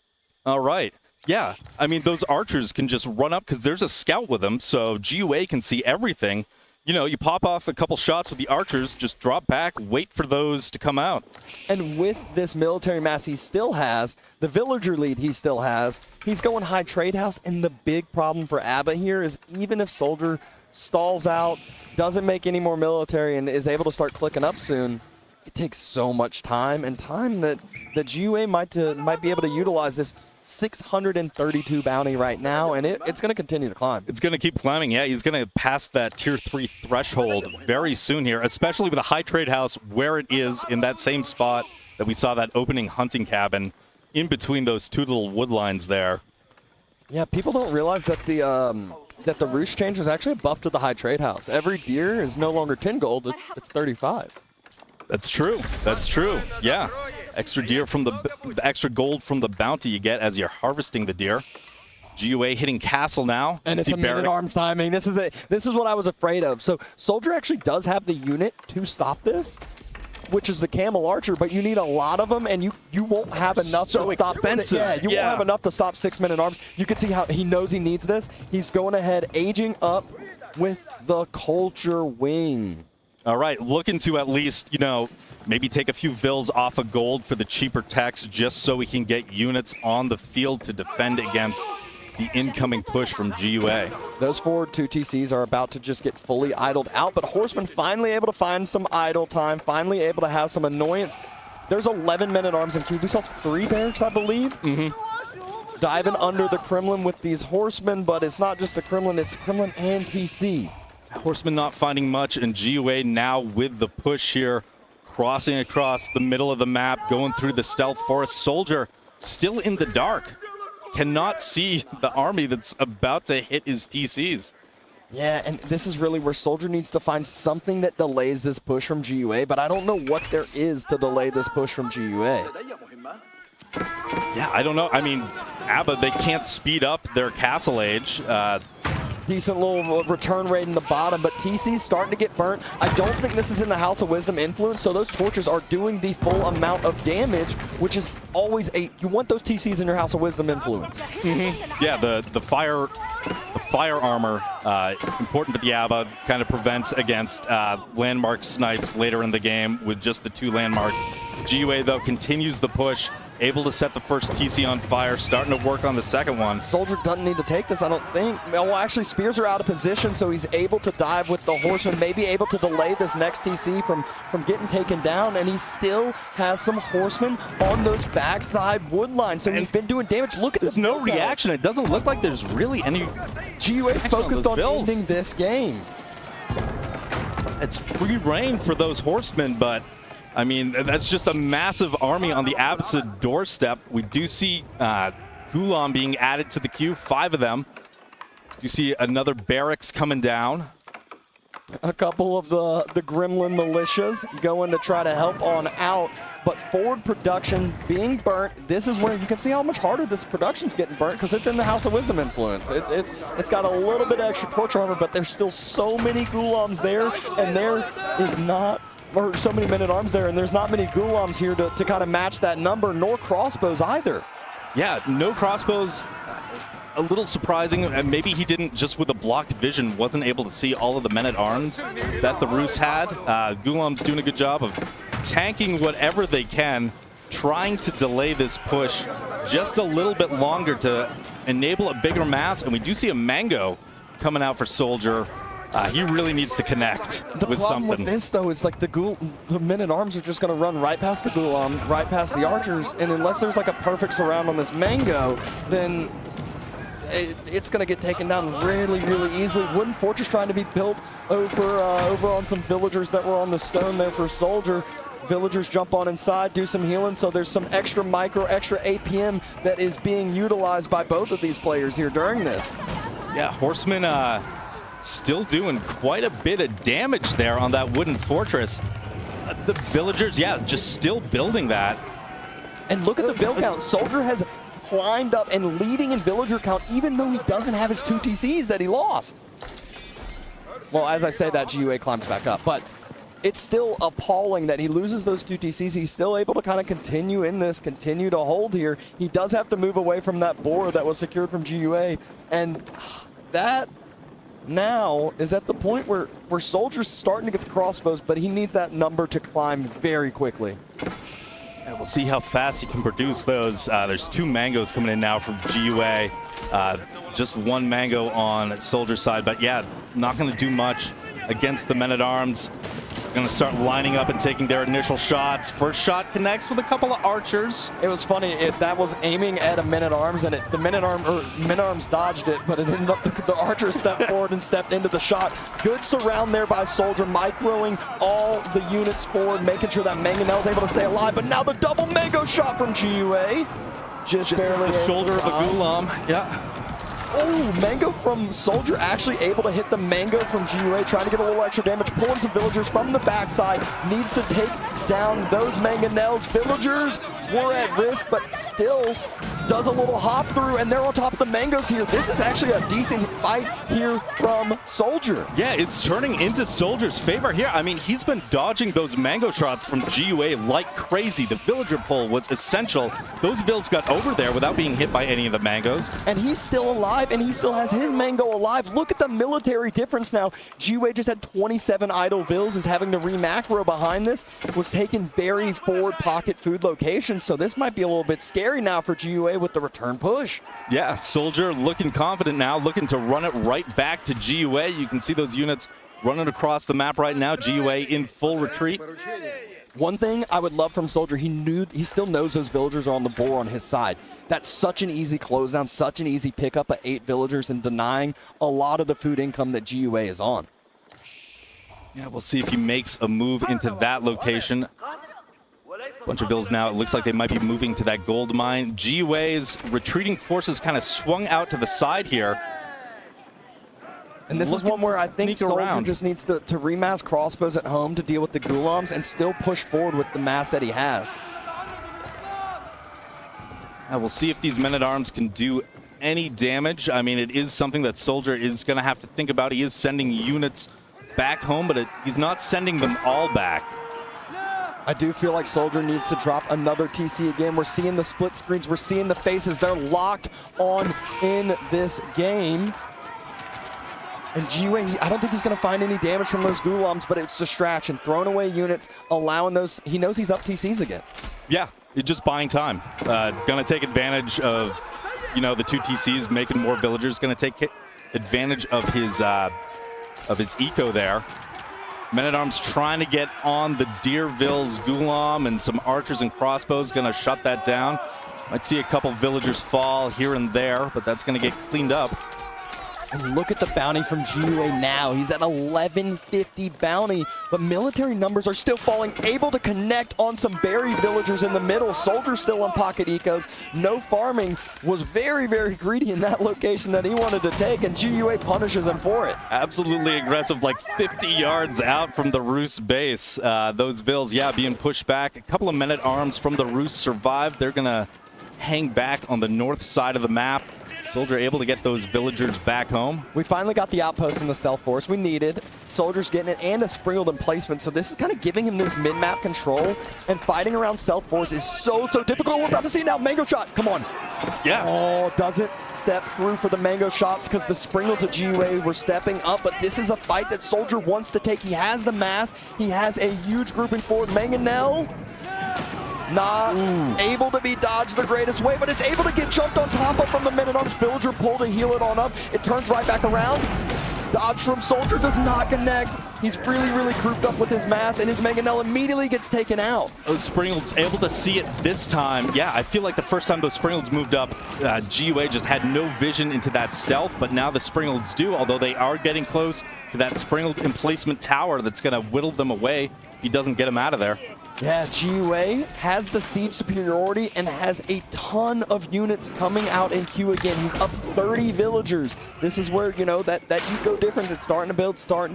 All right. Yeah, I mean, those archers can just run up because there's a scout with them, so GiveUA can see everything. You know, you pop off a couple shots with the archers, just drop back, wait for those to come out. And with this military mass he still has, the villager lead he still has, he's going high trade house, and the big problem for Abba here is even if Soldier stalls out, doesn't make any more military, and is able to start clicking up soon, it takes so much time, and time that GiveUA might be able to utilize this 632 bounty right now, and it's going to continue to climb. It's going to keep climbing, yeah. He's going to pass that tier 3 threshold very soon here, especially with a high trade house where it is in that same spot that we saw that opening hunting cabin in between those 2 little wood lines there. Yeah, people don't realize that the roost change is actually a buff to the high trade house. Every deer is no longer 10 gold, it's 35. That's true. That's true. Yeah. Extra deer from the extra gold from the bounty you get as you're harvesting the deer. GiveUA hitting castle now. And it's a man-at-arms timing. This is what I was afraid of. So Soldier actually does have the unit to stop this, which is the camel archer, but you need a lot of them, and you won't have enough to stop. Expensive. Yeah, you won't have enough to stop 6 men-at-arms. You can see how he knows he needs this. He's going ahead, aging up with the culture wing. All right, looking to at least, you know, maybe take a few vills off of gold for the cheaper techs just so we can get units on the field to defend against the incoming push from GiveUA. Those forward 2 TCs are about to just get fully idled out, but Horseman finally able to find some idle time, finally able to have some annoyance. There's 11 men-at-arms in queue. We saw 3 barracks, I believe. Diving under the Kremlin with these horsemen, but it's not just the Kremlin, it's Kremlin and TC. Horseman not finding much, and GiveUA now with the push here, crossing across the middle of the map, going through the stealth forest. Soldier still in the dark, cannot see the army that's about to hit his TCs. Yeah, and this is really where Soldier needs to find something that delays this push from GiveUA, but I don't know what there is to delay this push from GiveUA. Yeah, I don't know. I mean, Abba, they can't speed up their castle age. Decent little return rate in the bottom, but TC's starting to get burnt. I don't think this is in the House of Wisdom influence, so those torches are doing the full amount of damage, which is always you want those TCs in your House of Wisdom influence. Yeah, the fire armor, important for the Abba, kind of prevents against landmark snipes later in the game with just the 2 landmarks. GiveUA, though, continues the push, able to set the first TC on fire, starting to work on the second one. Soldier doesn't need to take this, I don't think. Well, actually, spears are out of position, so he's able to dive with the horseman, maybe able to delay this next TC from getting taken down, and he still has some horsemen on those backside wood lines, so he's been doing damage. Look at this. There's no reaction. It doesn't look like there's really any... GiveUA focused on ending this game. It's free reign for those horsemen, but... I mean, that's just a massive army on the Abbasid doorstep. We do see Ghulam being added to the queue, 5 of them. Do you see another barracks coming down? A couple of the Gremlin militias going to try to help on out, but forward production being burnt. This is where you can see how much harder this production's getting burnt because it's in the House of Wisdom influence. It's got a little bit of extra torch armor, but there's still so many Ghulams there, and there is not... or so many men-at-arms there, and there's not many Ghulams here to kind of match that number, nor crossbows either. Yeah, no crossbows. A little surprising, and maybe he didn't, just with a blocked vision, wasn't able to see all of the men-at-arms that the Rus had. Ghulam's doing a good job of tanking whatever they can, trying to delay this push just a little bit longer to enable a bigger mass, and we do see a Mango coming out for Soldier. He really needs to connect with something. The problem with this, though, is like the men-at-arms are just going to run right past the Ghulam, right past the archers, and unless there's like a perfect surround on this Mango, then it's going to get taken down really, really easily. Wooden Fortress trying to be built over on some villagers that were on the stone there for Soldier. Villagers jump on inside, do some healing, so there's some extra APM that is being utilized by both of these players here during this. Yeah, Horseman... still doing quite a bit of damage there on that wooden fortress. The villagers, yeah, just still building that. And look at the build count. Soldier has climbed up and leading in villager count, even though he doesn't have his 2 TCs that he lost. Well, as I say that, GiveUA climbs back up, but it's still appalling that he loses those 2 TCs. He's still able to kind of continue in this, continue to hold here. He does have to move away from that boar that was secured from GiveUA, and that now is at the point where Soldier's starting to get the crossbows, but he needs that number to climb very quickly. And we'll see how fast he can produce those. There's 2 mangoes coming in now from GiveUA. Just 1 mango on Soldier's side, but yeah, not going to do much against the men-at-arms. Going to start lining up and taking their initial shots. First shot connects with a couple of archers. It was funny, that was aiming at a men-at-arms, and the men-at-arms dodged it, but it ended up the archer stepped forward and stepped into the shot. Good surround there by Soldier, microing all the units forward, making sure that Mangonel is able to stay alive, but now the double mango shot from GiveUA. Just barely the shoulder of a Gulam. Yeah. Oh, Mango from Soldier actually able to hit the Mango from GiveUA, trying to get a little extra damage, pulling some villagers from the backside. Needs to take down those Mangonels. Villagers were at risk, but still does a little hop through, and they're on top of the Mangoes here. This is actually a decent fight here from Soldier. Yeah, it's turning into Soldier's favor here. I mean, he's been dodging those mango shots from GiveUA like crazy. The villager pull was essential. Those vills got over there without being hit by any of the mangoes. And he's still alive, and he still has his mango alive. Look at the military difference now. GiveUA just had 27 idle vills, is having to re-macro behind this, was taking very forward pocket food locations, so this might be a little bit scary now for GiveUA with the return push. Yeah, Soldier looking confident now, looking to run it right back to GiveUA. You can see those units running across the map right now. GiveUA in full retreat. One thing I would love from Soldier, he still knows those villagers are on the boar on his side. That's such an easy closedown, such an easy pickup of 8 villagers and denying a lot of the food income that GiveUA is on. Yeah, we'll see if he makes a move into that location. Bunch of vills now. It looks like they might be moving to that gold mine. GiveUA's retreating forces kind of swung out to the side here. And this is one where I think Soldier just needs to remass crossbows at home to deal with the Gulams and still push forward with the mass that he has. And we'll see if these men-at-arms can do any damage. I mean, it is something that Soldier is going to have to think about. He is sending units back home, but he's not sending them all back. I do feel like Soldier needs to drop another TC again. We're seeing the split screens. We're seeing the faces. They're locked on in this game. And GiveUA, I don't think he's going to find any damage from those Gulams, but it's distraction. Throwing away units, allowing those. He knows he's up TCs again. Yeah, it's just buying time. Going to take advantage of, the 2 TCs, making more villagers. Going to take advantage of his eco there. Men-at-Arms trying to get on the Deerville's Gulam, and some archers and crossbows going to shut that down. Might see a couple villagers fall here and there, but that's going to get cleaned up. And look at the bounty from GiveUA now. He's at 1150 bounty, but military numbers are still falling. Able to connect on some berry villagers in the middle. Soldier still on pocket ecos. No farming. Was very, very greedy in that location that he wanted to take, and GiveUA punishes him for it. Absolutely aggressive, like 50 yards out from the Roost base. Those vills, yeah, being pushed back. A couple of men-at-arms from the Roost survived. They're going to hang back on the north side of the map. Soldier able to get those villagers back home. We finally got the outpost in the stealth force we needed. Soldier's getting it and a sprinkled emplacement, so this is kind of giving him this mid-map control, and fighting around stealth force is so difficult. We're about to see now mango shot. Come on. Yeah. Oh, doesn't step through for the mango shots because the sprinkled of GiveUA were stepping up, but this is a fight that Soldier wants to take. He has the mass. He has a huge grouping forward. Mangonel not able to be dodged the greatest way, but it's able to get jumped on top of from the men-at-arms. Villager pull to heal it on up. It turns right back around. Dodge from Soldier does not connect. He's really grouped up with his mass, and his Mangonel immediately gets taken out. Those Springalds able to see it this time. Yeah, I feel like the first time those Springalds moved up, GiveUA just had no vision into that stealth, but now the Springalds do, although they are getting close to that Springled emplacement tower that's going to whittle them away he doesn't get him out of there. Yeah, GiveUA has the siege superiority and has a ton of units coming out in queue again. He's up 30 villagers. This is where, you know, that eco difference, it's starting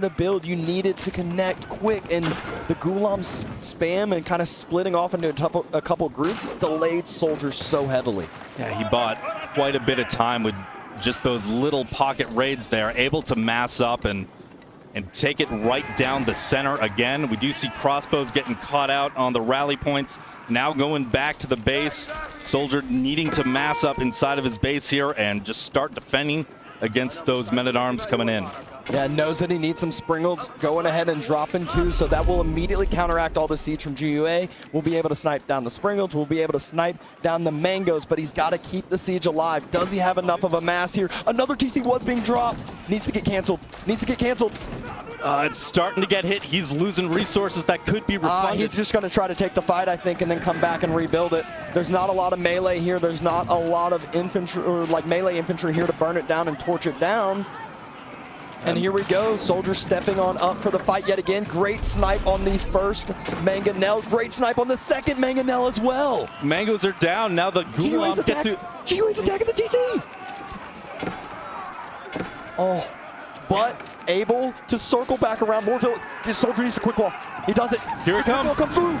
to build. You needed to connect quick, and the Gulam spam and kind of splitting off into a couple groups delayed soldiers so heavily. Yeah, he bought quite a bit of time with just those little pocket raids there, able to mass up and take it right down the center again. We do see crossbows getting caught out on the rally points. Now going back to the base. Soldier needing to mass up inside of his base here and just start defending against those men-at-arms coming in. Yeah, knows that he needs some Springles, going ahead and dropping 2, so that will immediately counteract all the siege from GiveUA. We'll be able to snipe down the Springles, we'll be able to snipe down the Mangoes, but he's got to keep the siege alive. Does he have enough of a mass here? Another TC was being dropped. Needs to get canceled. It's starting to get hit. He's losing resources that could be refunded. He's just going to try to take the fight, I think, and then come back and rebuild it. There's not a lot of melee here. There's not a lot of infantry, or like melee infantry here to burn it down and torch it down. And here we go, Soldier stepping on up for the fight yet again. Great snipe on the first Mangonel. Great snipe on the second Mangonel as well. Mangoes are down. Now the Gulam get to... GiveUA's attacking the TC. Oh, but able to circle back around more. Soldier needs a quick wall. He does it. Here it comes. Come through.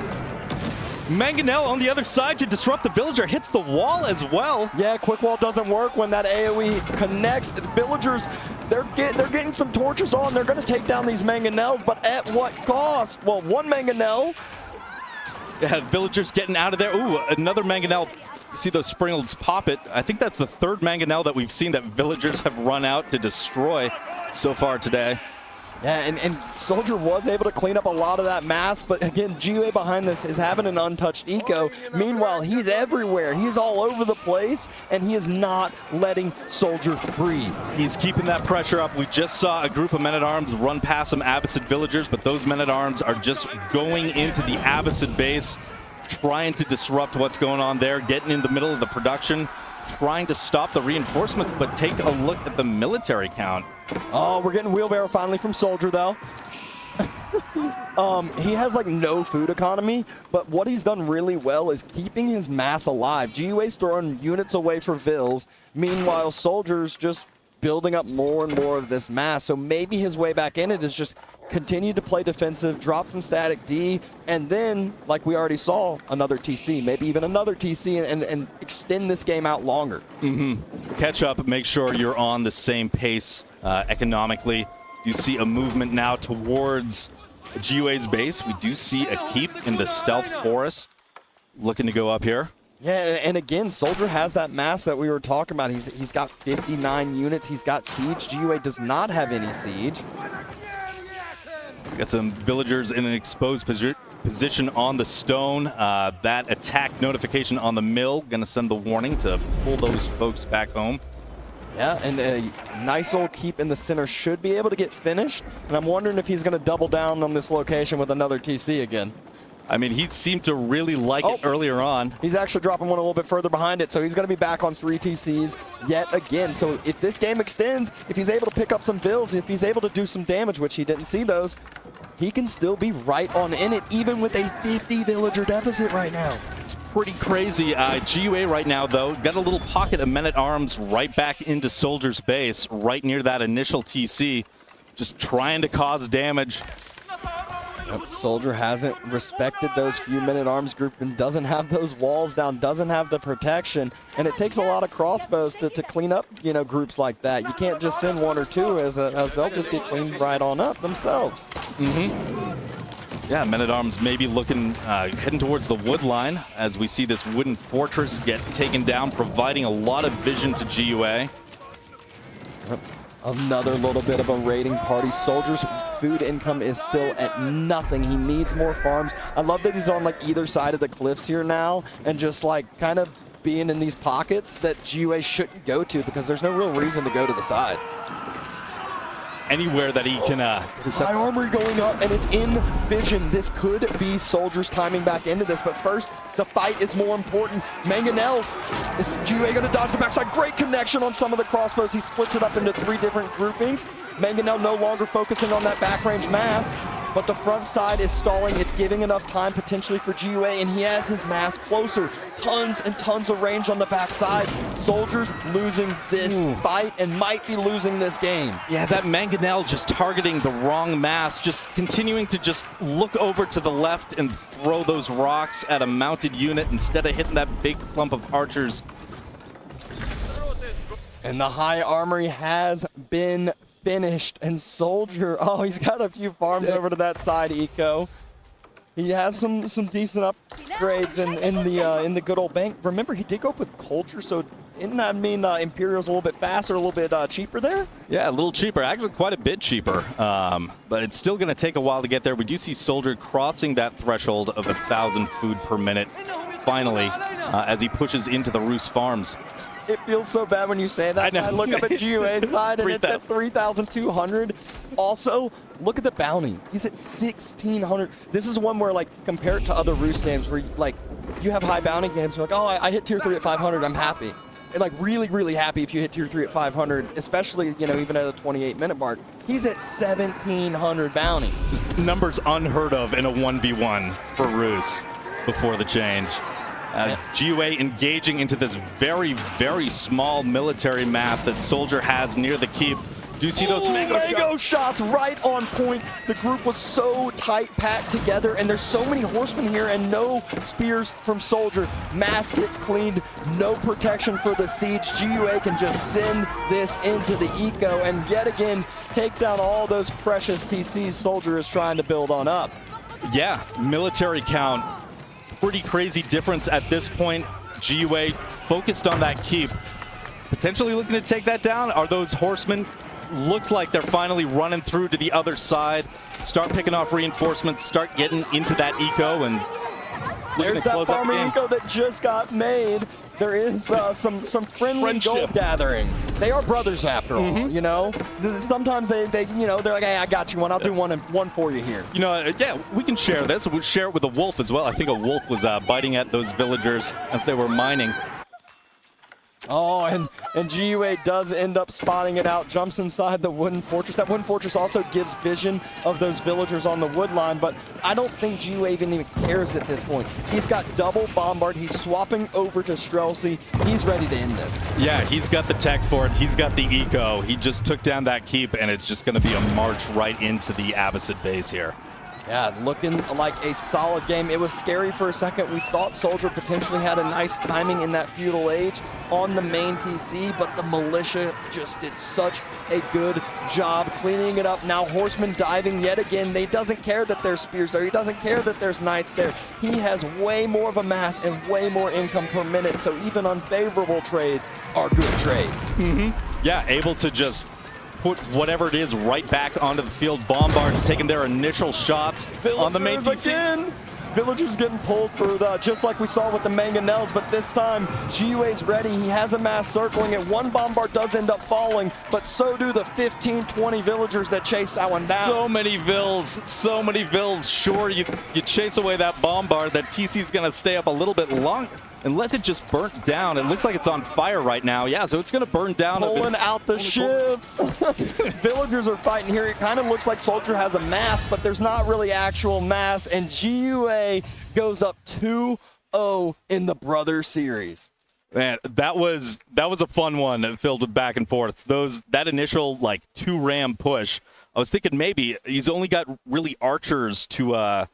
Mangonel on the other side to disrupt the villager, hits the wall as well. Yeah, quick wall doesn't work when that AoE connects. The villagers, they're getting some torches on. They're going to take down these Mangonels, but at what cost? Well, one Mangonel. Yeah, villagers getting out of there. Ooh, another Mangonel. You see those Springles pop it. I think that's the third Mangonel that we've seen that villagers have run out to destroy so far today. Yeah, and Soldier was able to clean up a lot of that mass, but again, GiveUA behind this is having an untouched eco. Meanwhile, he's everywhere. He's all over the place, and he is not letting Soldier breathe. He's keeping that pressure up. We just saw a group of men-at-arms run past some Abbasid villagers, but those men-at-arms are just going into the Abbasid base, trying to disrupt what's going on there, getting in the middle of the production, trying to stop the reinforcements, but take a look at the military count. Oh, we're getting wheelbarrow finally from Soldier, though. He has like no food economy, but what he's done really well is keeping his mass alive. GiveUA's throwing units away for Vills. Meanwhile, Soldier's just building up more and more of this mass. So maybe his way back in it is just continue to play defensive, drop some static D, and then, like we already saw, another TC, maybe even another TC, and extend this game out longer. Catch up, make sure you're on the same pace economically. You see a movement now towards GiveUA's base. We do see a keep in the stealth forest looking to go up here. Yeah, and again, Soldier has that mass that we were talking about. He's got 59 units. He's got siege. GiveUA does not have any siege. Got some villagers in an exposed position on the stone. That attack notification on the mill, going to send the warning to pull those folks back home. Yeah, and a nice old keep in the center should be able to get finished. And I'm wondering if he's going to double down on this location with another TC again. I mean, he seemed to really like it earlier on. He's actually dropping one a little bit further behind it, so he's going to be back on 3 TCs yet again. So if this game extends, if he's able to pick up some Vills, if he's able to do some damage, which he didn't see those, he can still be right on in it, even with a 50 villager deficit right now. It's pretty crazy. GiveUA right now, though, got a little pocket of men-at-arms right back into Soldier's base, right near that initial TC, just trying to cause damage. Yep, Soldier hasn't respected those few men-at-arms group and doesn't have those walls down, doesn't have the protection, and it takes a lot of crossbows to clean up, you know, groups like that. You can't just send 1 or 2 as they'll just get cleaned right on up themselves. Yeah, men-at-arms maybe looking, heading towards the wood line as we see this wooden fortress get taken down, providing a lot of vision to GiveUA. Yep. Another little bit of a raiding party. Soldier's food income is still at nothing. He needs more farms. I love that he's on like either side of the cliffs here now and just like kind of being in these pockets that GiveUA shouldn't go to because there's no real reason to go to the sides. Anywhere that he can... High armory going up, and it's in vision. This could be Soldier's timing back into this, but first, the fight is more important. Mangonel, is GiveUA going to dodge the backside? Great connection on some of the crossbows. He splits it up into 3 different groupings. Mangonel no longer focusing on that back range mass. but the front side is stalling. It's giving enough time potentially for GiveUA, and he has his mass closer. Tons and tons of range on the backside. Soldiers losing this fight and might be losing this game. Yeah, that Mangonel just targeting the wrong mass, just continuing to just look over to the left and throw those rocks at a mounted unit instead of hitting that big clump of archers. And the high armory has been finished, and SoldieR, oh, he's got a few farms over to that side, Eco. He has some decent upgrades in the good old bank. Remember, he did go up with culture, so didn't that mean Imperial's a little bit faster, a little bit cheaper there? Yeah, a little cheaper, actually quite a bit cheaper, but it's still going to take a while to get there. We do see SoldieR crossing that threshold of 1,000 food per minute, finally, as he pushes into the Roos farms. It feels so bad when you say that. I look up at GiveUA's side and it's at 3,200. Also, look at the bounty. He's at 1,600. This is one where, like, compared to other Roos games where, like, you have high bounty games, you're like, oh, I hit tier 3 at 500, I'm happy. And, like, really, really happy if you hit tier 3 at 500, especially, you know, even at a 28-minute mark. He's at 1,700 bounty. Just numbers unheard of in a 1v1 for Roos before the change. GiveUA engaging into this very, very small military mass that SoldieR has near the keep. Do you see those mango shots right on point? The group was so tight, packed together, and there's so many horsemen here and no spears from SoldieR. Mass gets cleaned, no protection for the siege. GiveUA can just send this into the eco and yet again take down all those precious TCs SoldieR is trying to build on up. Yeah, military count. Pretty crazy difference at this point. GiveUA focused on that keep. Potentially looking to take that down. Are those horsemen? Looks like they're finally running through to the other side. Start picking off reinforcements. Start getting into that eco. And there's that farmer eco that just got made. There is some friendly gold gathering. They are brothers after all, you know? Sometimes they you know, they're like, hey, I got you one. I'll do one for you here. You know, yeah, we can share this. We'll share it with a wolf as well. I think a wolf was biting at those villagers as they were mining. Oh, and GiveUA does end up spotting it out, jumps inside the wooden fortress. That wooden fortress also gives vision of those villagers on the wood line, but I don't think GiveUA even cares at this point. He's got double bombard. He's swapping over to Streltsy. He's ready to end this. Yeah, he's got the tech for it. He's got the eco. He just took down that keep, and it's just going to be a march right into the Abbasid base here. Yeah, looking like a solid game. It was scary for a second. We thought SoldieR potentially had a nice timing in that feudal age on the main TC, but the militia just did such a good job cleaning it up. Now horsemen diving yet again. He doesn't care that there's spears there. He doesn't care that there's knights there. He has way more of a mass and way more income per minute, so even unfavorable trades are good trades. Yeah, able to just put whatever it is right back onto the field. Bombards taking their initial shots on the main TC. Again. Villagers getting pulled for just like we saw with the Mangonels, but this time GiveUA's ready. He has a mass circling it. One bombard does end up falling, but so do the 15, 20 villagers that chase that one down. So many vills, so many vills. Sure, you chase away that bombard. That TC's gonna stay up a little bit long. Unless it just burnt down. It looks like it's on fire right now. Yeah, so it's going to burn down. Pulling out the ships. Villagers are fighting here. It kind of looks like SoldieR has a mass, but there's not really actual mass. And GiveUA goes up 2-0 in the Brothers series. Man, that was a fun one filled with back and forth. That initial, like, 2-ram push, I was thinking maybe he's only got really archers to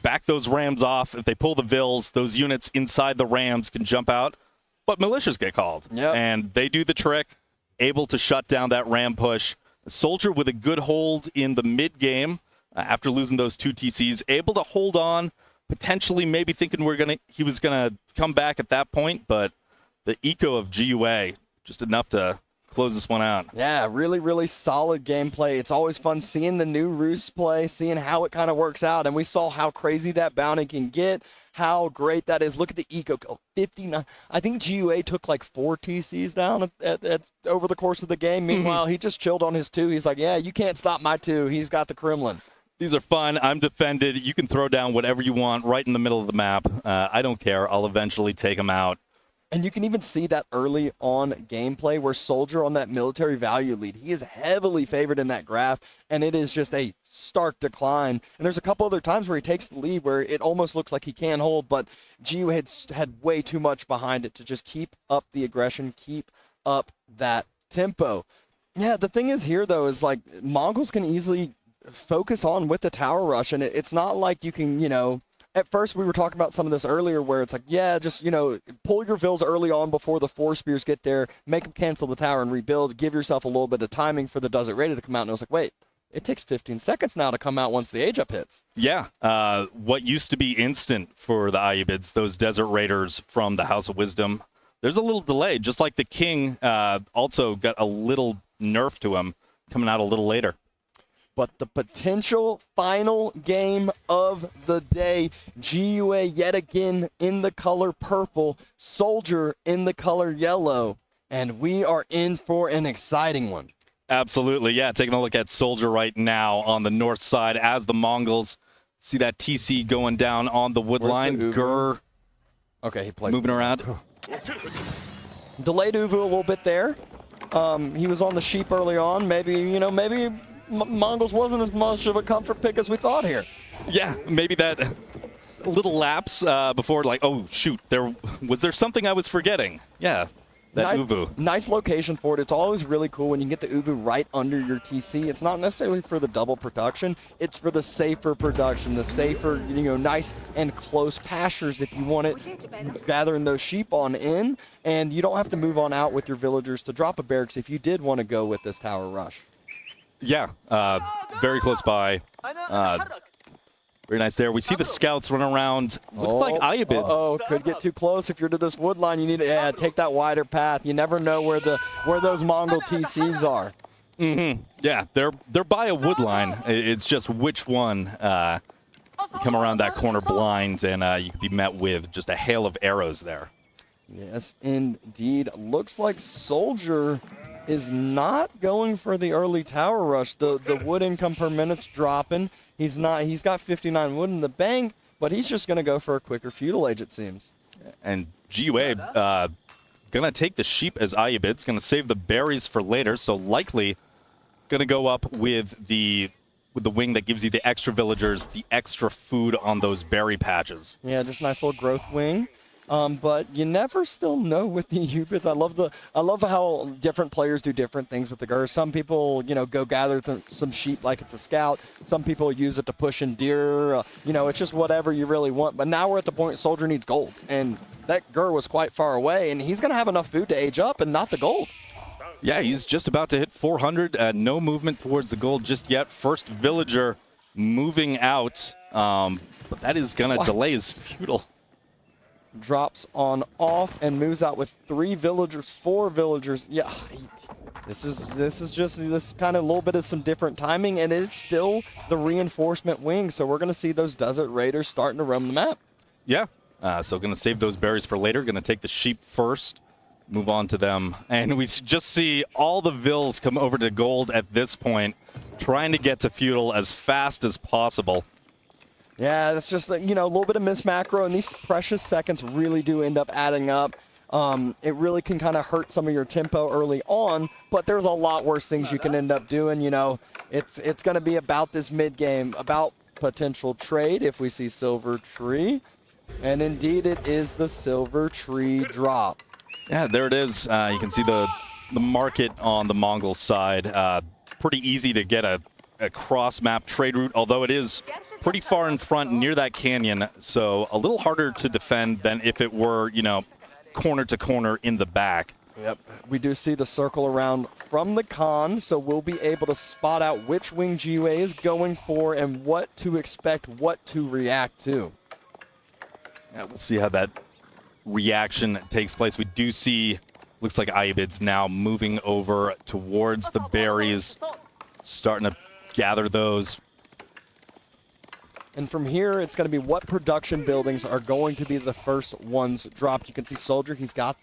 back those rams off. If they pull the vills, those units inside the rams can jump out, but militias get called. Yep. And they do the trick, able to shut down that ram push. SoldieR with a good hold in the mid game after losing those 2 TCs, able to hold on, potentially maybe thinking he was gonna come back at that point, but the eco of GiveUA just enough to close this one out. Yeah, really, really solid gameplay. It's always fun seeing the new Roos play, seeing how it kind of works out. And we saw how crazy that bounty can get, how great that is. Look at the eco, 59. I think GiveUA took like 4 TCs down over the course of the game. Meanwhile, he just chilled on his 2. He's like, yeah, you can't stop my 2. He's got the Kremlin. These are fun. I'm defended. You can throw down whatever you want right in the middle of the map. I don't care. I'll eventually take them out. And you can even see that early on gameplay where SoldieR on that military value lead. He is heavily favored in that graph, and it is just a stark decline. And there's a couple other times where he takes the lead where it almost looks like he can hold, but GiveUAnxiety had way too much behind it to just keep up the aggression, keep up that tempo. Yeah, the thing is here, though, is like Mongols can easily focus on with the tower rush, and it's not like you can, you know, at first we were talking about some of this earlier where it's like, yeah, just, you know, pull your vills early on before the 4 spears get there, make them cancel the tower and rebuild, give yourself a little bit of timing for the Desert Raider to come out. And I was like, wait, it takes 15 seconds now to come out once the age up hits. Yeah, what used to be instant for the Ayyubids, those Desert Raiders from the House of Wisdom, there's a little delay, just like the King also got a little nerf to him coming out a little later. But the potential final game of the day, GiveUA yet again in the color purple, SoldieR in the color yellow, and we are in for an exciting one. Absolutely, yeah. Taking a look at SoldieR right now on the north side as the Mongols see that TC going down on the wood line. Gur, okay, he plays moving around. Delayed Uvu a little bit there. He was on the sheep early on. Maybe, you know, maybe Mongols wasn't as much of a comfort pick as we thought here. Yeah, maybe that little lapse before, like, oh, shoot, was there something I was forgetting? Yeah, that Uvu. Nice location for it. It's always really cool when you get the Uvu right under your TC. It's not necessarily for the double production. It's for the safer production, the safer, you know, nice and close pastures if you want it, gathering those sheep on in, and you don't have to move on out with your villagers to drop a barracks if you did want to go with this tower rush. Yeah, very close by. Very nice there. We see the scouts run around. Looks like Ayyubids. Oh, could get too close. If you're to this wood line, you need to take that wider path. You never know where those Mongol TCs are. Mm-hmm. Yeah, they're by a wood line. It's just which one. You come around that corner blind, and you could be met with just a hail of arrows there. Yes, indeed. Looks like SoldieR is not going for the early tower rush. The wood income per minute's dropping. He's got 59 wood in the bank, but he's just going to go for a quicker feudal age, it seems. And GiveUA going to take the sheep as Ayyubids, going to save the berries for later, so likely going to go up with the wing that gives you the extra villagers, the extra food on those berry patches. Yeah, just nice little growth wing. But you never still know with the Ayyubids. I love how different players do different things with the Gur. Some people, you know, go gather some sheep like it's a scout. Some people use it to push in deer. You know, it's just whatever you really want. But now we're at the point SoldieR needs gold, and that Gur was quite far away, and he's going to have enough food to age up and not the gold. Yeah, he's just about to hit 400. No movement towards the gold just yet. First villager moving out, but that is going to delay his feudal. Drops on off and moves out with 3 villagers, 4 villagers. Yeah, this is just this kind of little bit of some different timing, and it's still the reinforcement wing. So we're going to see those Desert Raiders starting to roam the map. Yeah, so going to save those berries for later. Going to take the sheep first, move on to them, and we just see all the vills come over to gold at this point, trying to get to feudal as fast as possible. Yeah, it's just, you know, a little bit of miss macro, and these precious seconds really do end up adding up. It really can kind of hurt some of your tempo early on, but there's a lot worse things you can end up doing. You know, it's going to be about this mid game, about potential trade if we see Silver Tree, and indeed it is the Silver Tree drop. Yeah, there it is. You can see the market on the Mongol side. Pretty easy to get a cross-map trade route, although it is pretty far in front near that canyon, so a little harder to defend than if it were, you know, corner to corner in the back. Yep. We do see the circle around from the con, so we'll be able to spot out which wing GiveUA is going for and what to expect, what to react to. Yeah, we'll see how that reaction takes place. We do see, looks like Ayyubids now moving over towards the berries, starting to gather those. And from here, it's going to be what production buildings are going to be the first ones dropped. You can see SoldieR, he's got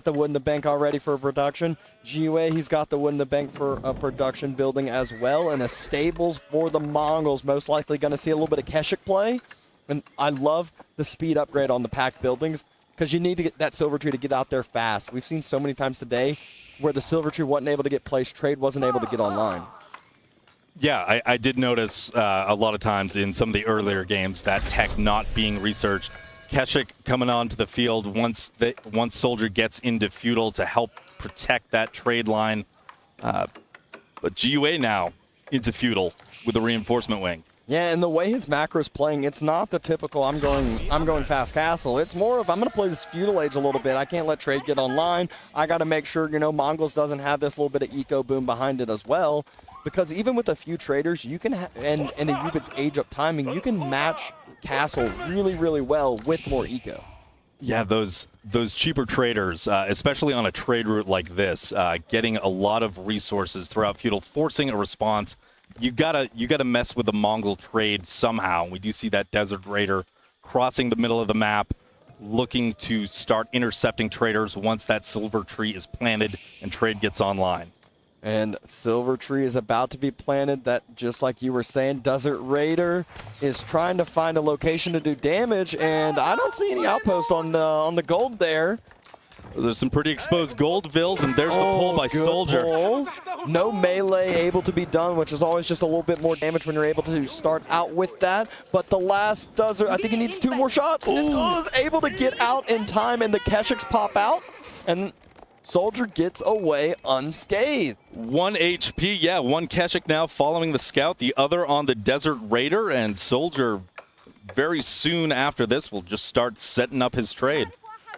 the wood in the bank already for a production. GiveUA, he's got the wood in the bank for a production building as well. And a stables for the Mongols, most likely going to see a little bit of Keshik play. And I love the speed upgrade on the packed buildings. because you need to get that silver tree to get out there fast. We've seen so many times today where the silver tree wasn't able to get placed, trade wasn't able to get online. Yeah, I did notice a lot of times in some of the earlier games that tech not being researched. Keshik coming onto the field once SoldieR gets into feudal to help protect that trade line. But GiveUA now into feudal with a reinforcement wing. Yeah, and the way his macro's playing, it's not the typical I'm going fast castle. It's more of I'm going to play this feudal age a little bit. I can't let trade get online. I got to make sure, Mongols doesn't have this little bit of eco boom behind it as well. Because even with a few traders, you can and Ayyubid's age up timing, you can match castle really, really well with more eco. Yeah, those cheaper traders, especially on a trade route like this, getting a lot of resources throughout feudal, forcing a response. You gotta mess with the Mongol trade somehow. We do see that Desert Raider crossing the middle of the map, looking to start intercepting traders once that silver tree is planted and trade gets online. And silver tree is about to be planted. That, just like you were saying, Desert Raider is trying to find a location to do damage, and I don't see any outpost on the gold there. There's some pretty exposed gold vills, and there's the pull by SoldieR. Pull. No melee able to be done, which is always just a little bit more damage when you're able to start out with that. But the last Desert, I think he needs 2 more shots. Is able to get out in time, and the Keshiks pop out, and SoldieR gets away unscathed. 1 HP, yeah, 1 Keshik now following the scout, the other on the Desert Raider, and SoldieR very soon after this will just start setting up his trade.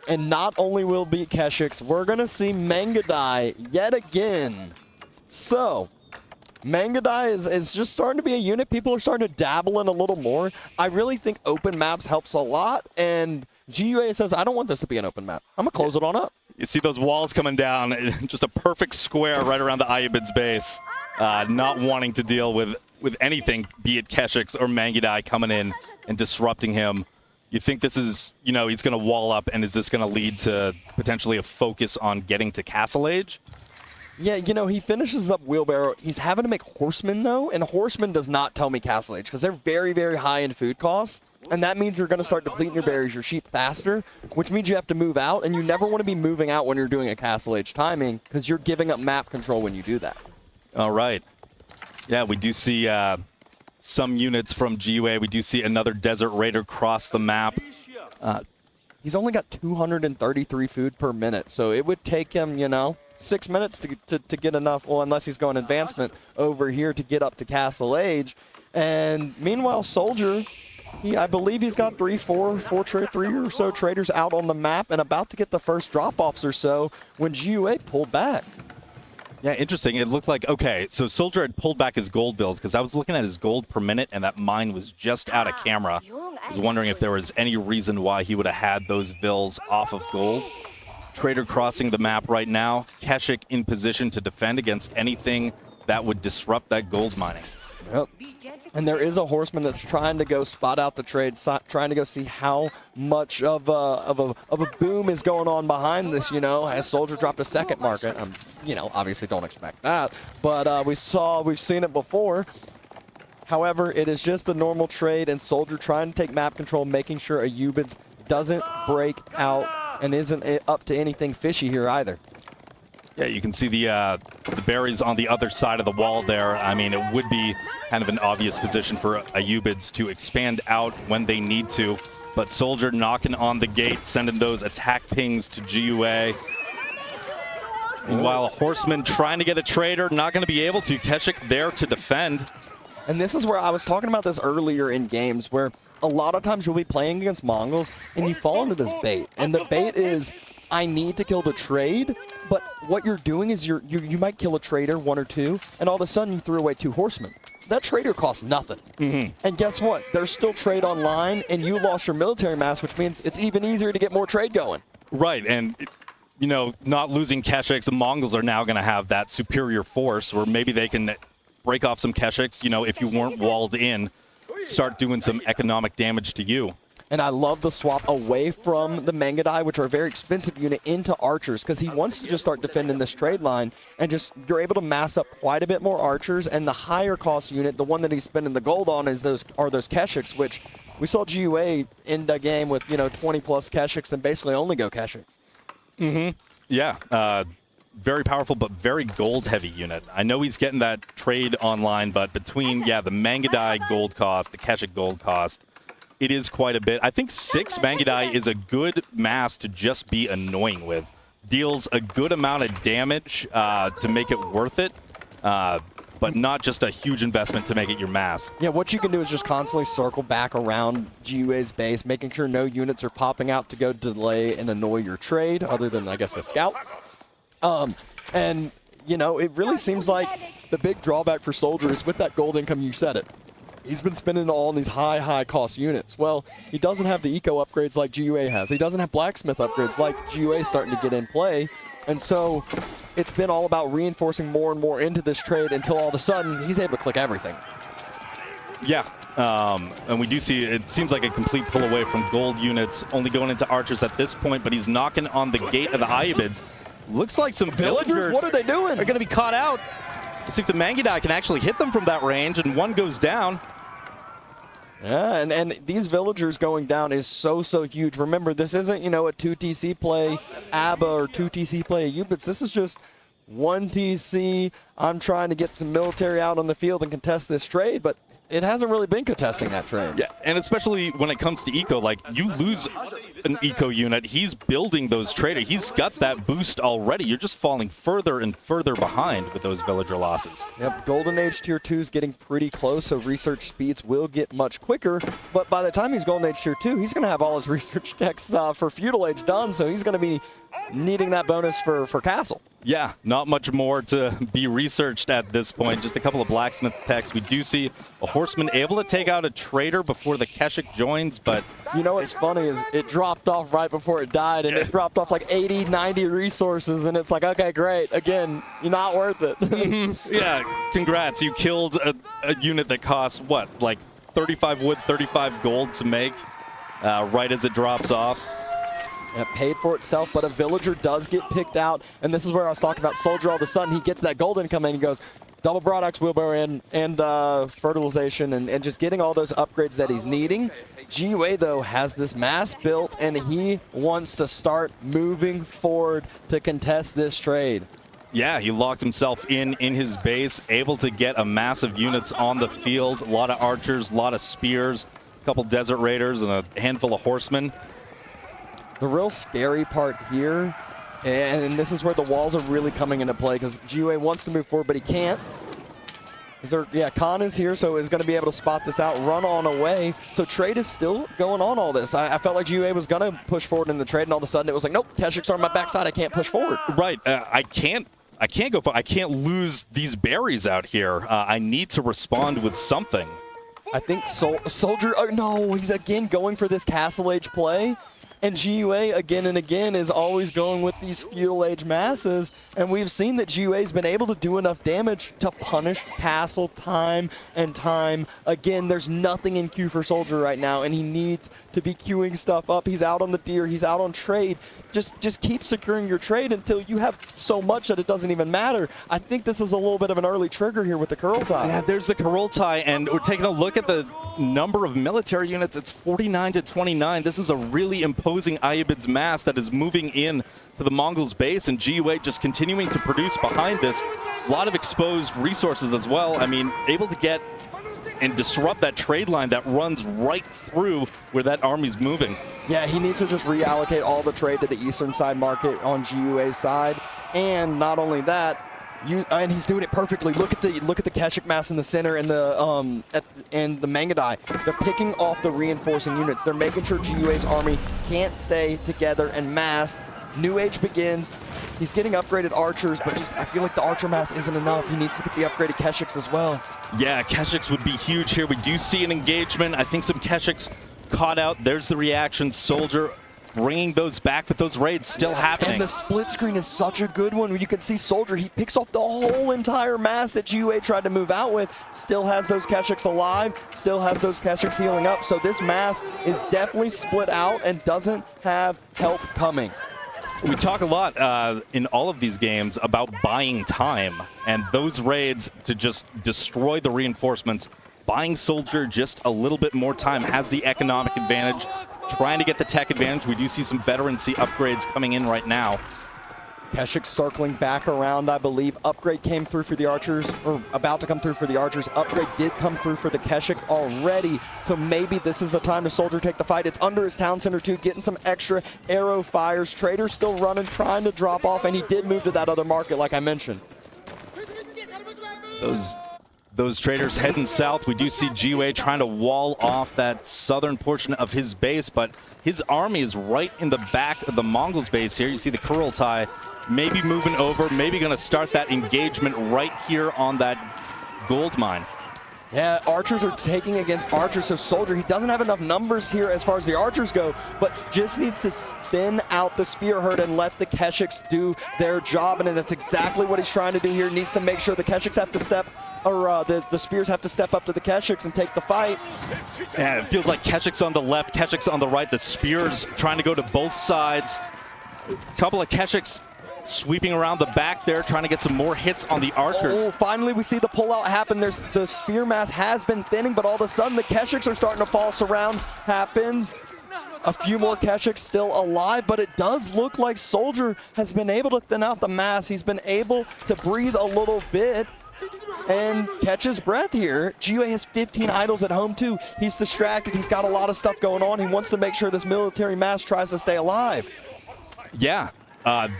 And not only will beat Keshiks, we're going to see Mangadai yet again. So, Mangadai is just starting to be a unit people are starting to dabble in a little more. I really think open maps helps a lot, and GiveUA says, I don't want this to be an open map. I'm going to close it on up. You see those walls coming down, just a perfect square right around the Ayyubids base. Not wanting to deal with anything, be it Keshiks or Mangadai coming in and disrupting him. You think this is, he's going to wall up, and is this going to lead to potentially a focus on getting to Castle Age? Yeah, he finishes up Wheelbarrow. He's having to make Horsemen, though, and Horsemen does not tell me Castle Age because they're very, very high in food costs. And that means you're going to start depleting your berries, your sheep faster, which means you have to move out. And you never want to be moving out when you're doing a Castle Age timing because you're giving up map control when you do that. All right. Yeah, we do see some units from GiveUA. We do see another Desert Raider cross the map. He's only got 233 food per minute, so it would take him, 6 minutes to get enough, well, unless he's going advancement over here to get up to Castle Age. And meanwhile, SoldieR, I believe he's got three or so traders out on the map and about to get the first drop-offs or so when GiveUA pulled back. Yeah, interesting. It looked like, okay, so SoldieR had pulled back his gold bills because I was looking at his gold per minute and that mine was just out of camera. I was wondering if there was any reason why he would have had those bills off of gold. Trader crossing the map right now. Keshik in position to defend against anything that would disrupt that gold mining. Yep. And there is a horseman that's trying to go spot out the trade, trying to go see how much of a boom is going on behind this, as SoldieR dropped a second market. Obviously don't expect that, but we've seen it before. However, it is just the normal trade, and SoldieR trying to take map control, making sure Ayyubids doesn't break out and isn't up to anything fishy here either. Yeah, you can see the berries on the other side of the wall there. I mean, it would be kind of an obvious position for Ayyubids to expand out when they need to. But SoldieR knocking on the gate, sending those attack pings to GiveUA. Meanwhile, a horseman trying to get a trader, not going to be able to. Keshik there to defend. And this is where I was talking about this earlier in games, where a lot of times you'll be playing against Mongols and you fall into this bait. And the bait is, I need to kill the trade, but what you're doing is you might kill a trader, 1 or 2, and all of a sudden you threw away 2 horsemen. That trader costs nothing. And guess what? There's still trade online, and you lost your military mass, which means it's even easier to get more trade going. Right, and not losing Keshiks, the Mongols are now going to have that superior force where maybe they can break off some Keshiks, if you weren't walled in, start doing some economic damage to you. And I love the swap away from the Mangadai, which are a very expensive unit, into archers, because he wants to just start defending this trade line, and you're able to mass up quite a bit more archers. And the higher cost unit, the one that he's spending the gold on, are those Keshiks, which we saw GUA end the game with 20+ Keshiks and basically only go Keshiks. Yeah. Very powerful, but very gold-heavy unit. I know he's getting that trade online, but between, the Mangudai gold cost, the Keshik gold cost, it is quite a bit. I think 6 Mangudai is a good mass to just be annoying with. Deals a good amount of damage to make it worth it, but not just a huge investment to make it your mass. Yeah, what you can do is just constantly circle back around GUA's base, making sure no units are popping out to go delay and annoy your trade, other than, I guess, a scout. And, it really seems like the big drawback for SoldieR is with that gold income, you said it. He's been spending it all on these high cost units. Well, he doesn't have the eco upgrades like GUA has. He doesn't have blacksmith upgrades like GUA starting to get in play. And so it's been all about reinforcing more and more into this trade until all of a sudden he's able to click everything. Yeah. And we do see it seems like a complete pull away from gold units, only going into archers at this point, but he's knocking on the gate of the Ayyubids. Looks like some villagers. What are they doing? Are going to be caught out. Let's see if the Mangudai can actually hit them from that range, and one goes down. Yeah, and these villagers going down is so huge. Remember, this isn't, a 2TC play Abba or 2TC play Ayyubids. This is just 1TC. I'm trying to get some military out on the field and contest this trade, but it hasn't really been contesting that trade. Yeah, and especially when it comes to eco, like, you lose an eco unit, he's building those traders. He's got that boost already. You're just falling further and further behind with those villager losses. Yep, Golden Age Tier 2 is getting pretty close, so research speeds will get much quicker. But by the time he's Golden Age Tier 2, he's going to have all his research checks for Feudal Age done, so he's going to be needing that bonus for Castle. Yeah, not much more to be researched at this point. Just a couple of blacksmith techs. We do see a horseman able to take out a trader before the Keshik joins, but... What's funny is it dropped off right before it died, and it dropped off like 80, 90 resources, and it's like, okay, great. Again, you're not worth it. Yeah, congrats. You killed a unit that costs, what, like 35 wood, 35 gold to make right as it drops off. It paid for itself, but a villager does get picked out, and this is where I was talking about SoldieR. All of a sudden, he gets that gold income, and he goes double broadaxe wheelbarrow in, and fertilization, and just getting all those upgrades that he's needing. GUA, though, has this mass built, and he wants to start moving forward to contest this trade. Yeah, he locked himself in his base, able to get a massive units on the field. A lot of archers, a lot of spears, a couple desert raiders, and a handful of horsemen. The real scary part here, and this is where the walls are really coming into play, because GUA wants to move forward, but he can't. Khan is here, so is going to be able to spot this out, run on away. So trade is still going on all this. I felt like GUA was going to push forward in the trade, and all of a sudden it was like, nope, Keshiks are on my backside. I can't push forward. Right. I can't go forward. I can't lose these berries out here. I need to respond with something. I think SoldieR, oh no, he's again going for this Castle Age play. And GUA again and again is always going with these Feudal Age masses, and we've seen that GUA's been able to do enough damage to punish Castle time and time again. There's nothing in queue for SoldieR right now, and he needs to be queuing stuff up. He's out on the deer, he's out on trade. Just keep securing your trade until you have so much that it doesn't even matter. I think this is a little bit of an early trigger here with the Kurultai. Yeah, there's the Kurultai, and we're taking a look at the number of military units. It's 49 to 29. This is a really imposing Ayyubids mass that is moving in to the Mongols base, and GUA just continuing to produce behind this. A lot of exposed resources as well. I mean, able to get and disrupt that trade line that runs right through where that army's moving. Yeah, he needs to just reallocate all the trade to the eastern side market on GUA's side, and not only that, and he's doing it perfectly. Look at the Keshik mass in the center and the Mangudai. They're picking off the reinforcing units. They're making sure GUA's army can't stay together and mass. New Age begins. He's getting upgraded archers, but I feel like the archer mass isn't enough. He needs to get the upgraded Keshiks as well. Yeah, Keshiks would be huge here. We do see an engagement. I think some Keshiks caught out. There's the reaction. SoldieR bringing those back, but those raids still happening. And the split screen is such a good one. You can see SoldieR, he picks off the whole entire mass that GUA tried to move out with, still has those Keshiks alive, still has those Keshiks healing up. So this mass is definitely split out and doesn't have help coming. We talk a lot in all of these games about buying time, and those raids to just destroy the reinforcements buying SoldieR just a little bit more time, has the economic advantage, trying to get the tech advantage. We do see some veterancy upgrades coming in right now. Keshik circling back around, I believe. Upgrade came through for the archers, or about to come through for the archers. Upgrade did come through for the Keshik already, so maybe this is the time to SoldieR take the fight. It's under his town center too, getting some extra arrow fires. Trader still running, trying to drop off, and he did move to that other market like I mentioned. Those traders heading south. We do see GiveUA trying to wall off that southern portion of his base, but his army is right in the back of the Mongols base here. You see the Kurultai maybe moving over, maybe going to start that engagement right here on that gold mine. Yeah, archers are taking against archers, so SoldieR, he doesn't have enough numbers here as far as the archers go, but just needs to spin out the spear herd and let the Keshiks do their job, and that's exactly what he's trying to do here. He needs to make sure the Keshiks have to step, or the spears have to step up to the Keshiks and take the fight. Yeah, it feels like Keshiks on the left, Keshiks on the right, the spears trying to go to both sides. A couple of Keshiks sweeping around the back there, trying to get some more hits on the archers. Oh, finally we see the pullout happen. The spear mass has been thinning, but all of a sudden the Keshiks are starting to fall. Surround happens. A few more Keshiks still alive, but it does look like SoldieR has been able to thin out the mass. He's been able to breathe a little bit and catch his breath here. GiveUA has 15 idols at home too. He's distracted. He's got a lot of stuff going on. He wants to make sure this military mass tries to stay alive. Yeah.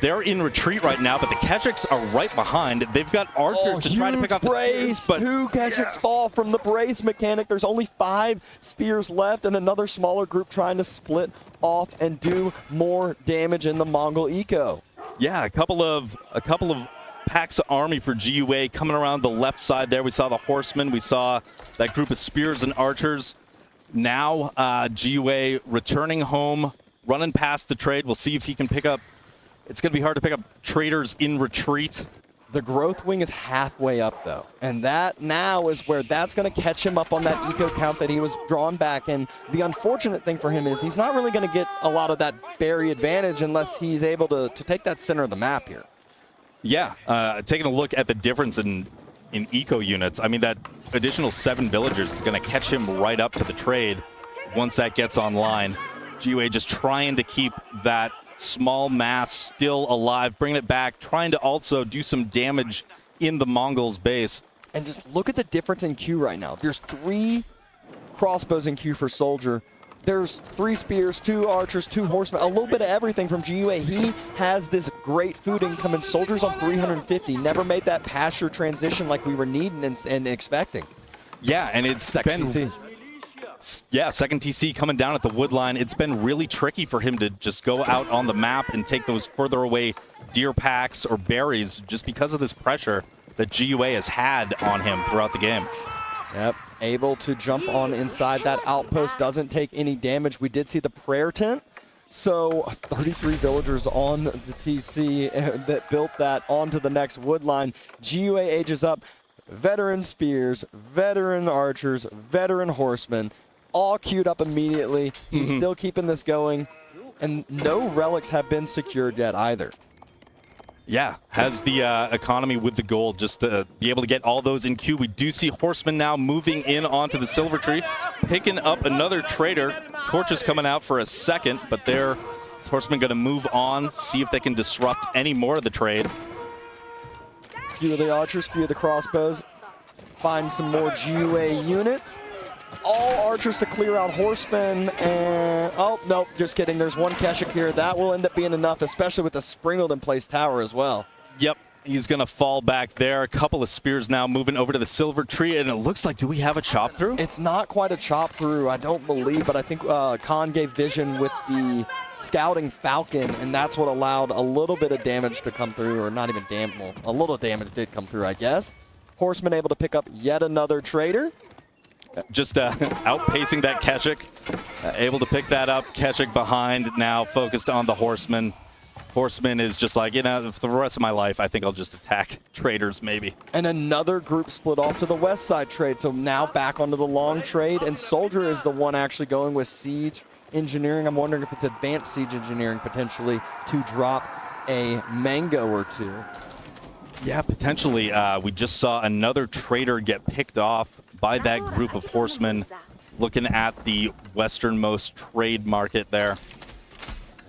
They're in retreat right now, but the Keshiks are right behind. They've got archers to try to pick up the spears. But two Keshiks fall from the brace mechanic. There's only 5 spears left, and another smaller group trying to split off and do more damage in the Mongol eco. Yeah, a couple of packs of army for GiveUA coming around the left side there. We saw the horsemen. We saw that group of spears and archers. Now GiveUA returning home, running past the trade. We'll see if he can pick up. It's going to be hard to pick up traders in retreat. The growth wing is halfway up, though. And that now is where that's going to catch him up on that eco count that he was drawn back. And the unfortunate thing for him is he's not really going to get a lot of that berry advantage unless he's able to take that center of the map here. Yeah, taking a look at the difference in eco units. I mean, that additional 7 villagers is going to catch him right up to the trade once that gets online. GiveUA just trying to keep that small mass still alive, bringing it back, trying to also do some damage in the Mongols' base. And just look at the difference in queue right now. There's 3 crossbows in queue for SoldieR. There's 3 spears, 2 archers, 2 horsemen, a little bit of everything from GiveUA. He has this great food income, and SoldieR's on 350. Never made that pasture transition like we were needing and expecting. Yeah, and it's Second TC. Yeah, second TC coming down at the wood line. It's been really tricky for him to just go out on the map and take those further away deer packs or berries just because of this pressure that GiveUA has had on him throughout the game. Yep, able to jump on inside that outpost, doesn't take any damage. We did see the prayer tent. So 33 villagers on the TC that built that onto the next wood line. GiveUA ages up. Veteran spears, veteran archers, veteran horsemen, all queued up immediately. He's still keeping this going, and no relics have been secured yet either. Yeah, has the economy with the gold just to be able to get all those in queue. We do see horsemen now moving in onto the silver tree, picking up another trader. Torches coming out for a second, but they're horsemen going to move on, see if they can disrupt any more of the trade. Few of the archers, few of the crossbows. Find some more GiveUA units. All archers to clear out horsemen, and oh nope, just kidding. There's one Keshik here. That will end up being enough, especially with the sprinkled in place tower as well. Yep, he's gonna fall back there. A couple of spears now moving over to the silver tree, and it looks like, do we have a chop through? It's not quite a chop through, I don't believe, but I think Khan gave vision with the scouting falcon, and that's what allowed a little bit of damage to come through, or not even damage, well, a little damage did come through, I guess. Horseman able to pick up yet another trader. Just outpacing that Keshik, able to pick that up. Keshik behind, now focused on the horseman. Horseman is just like, you know, for the rest of my life, I think I'll just attack traders maybe. And another group split off to the west side trade, so now back onto the long trade, and SoldieR is the one actually going with siege engineering. I'm wondering if it's advanced siege engineering potentially to drop a mango or 2. Yeah, potentially. We just saw another trader get picked off by that group of horsemen, looking at the westernmost trade market there.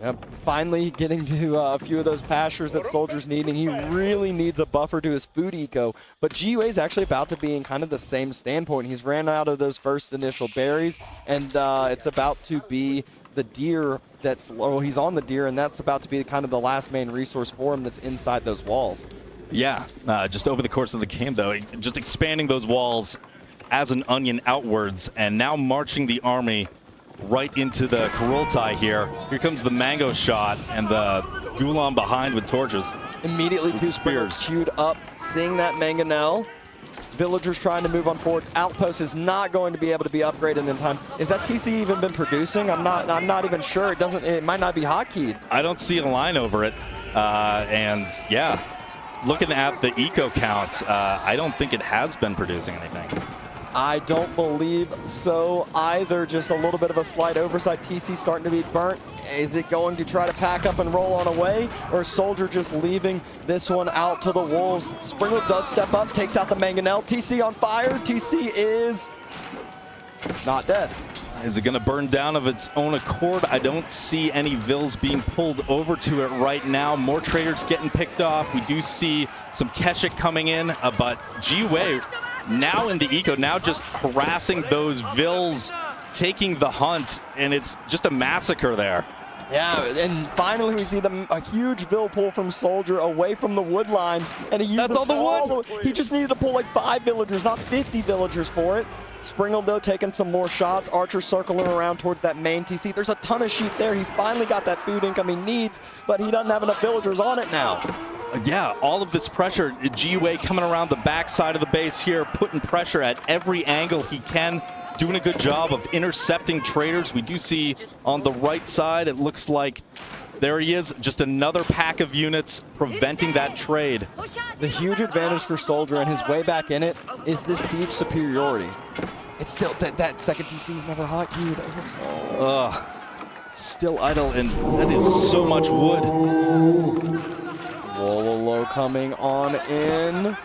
Yep, finally getting to a few of those pastures that Soldier's needing. He really needs a buffer to his food eco, but GiveUA is actually about to be in kind of the same standpoint. He's ran out of those first initial berries, and it's about to be the deer that's, well, he's on the deer, and that's about to be kind of the last main resource for him that's inside those walls. Yeah, just over the course of the game, though, just expanding those walls as an onion outwards, and now marching the army right into the Kurultai here. Here comes the mango shot and the Gulam behind with torches. Immediately with two spears queued up, seeing that mangonel. Villagers trying to move on forward. Outpost is not going to be able to be upgraded in time. Is that TC even been producing? I'm not even sure. It might not be hotkeyed. I don't see a line over it. And yeah, looking at the eco count, I don't think it has been producing anything. I don't believe so either. Just a little bit of a slight oversight. TC starting to be burnt. Is it going to try to pack up and roll on away, or Soldier just leaving this one out to the wolves? Springle does step up, takes out the mangonel. TC on fire. TC is not dead. Is it going to burn down of its own accord? I don't see any vills being pulled over to it right now. More traders getting picked off. We do see some Keshik coming in, but GiveUA now in the eco, now just harassing those vills, taking the hunt, and it's just a massacre there. Yeah, and finally we see a huge vill pull from Soldier away from the wood line, and he used all the wood. He just needed to pull like 5 villagers, not 50 villagers for it. Springle, though, taking some more shots. Archer circling around towards that main TC. There's a ton of sheep there. He finally got that food income he needs, but he doesn't have enough villagers on it now. Yeah, all of this pressure. GiveUA coming around the back side of the base here, putting pressure at every angle he can, doing a good job of intercepting traders. We do see on the right side, it looks like there he is, just another pack of units preventing that trade. The huge advantage for Soldier and his way back in it is this siege superiority. It's still, that second TC is never hotkeyed. Still idle, and that is so much wood. Wololo coming on in.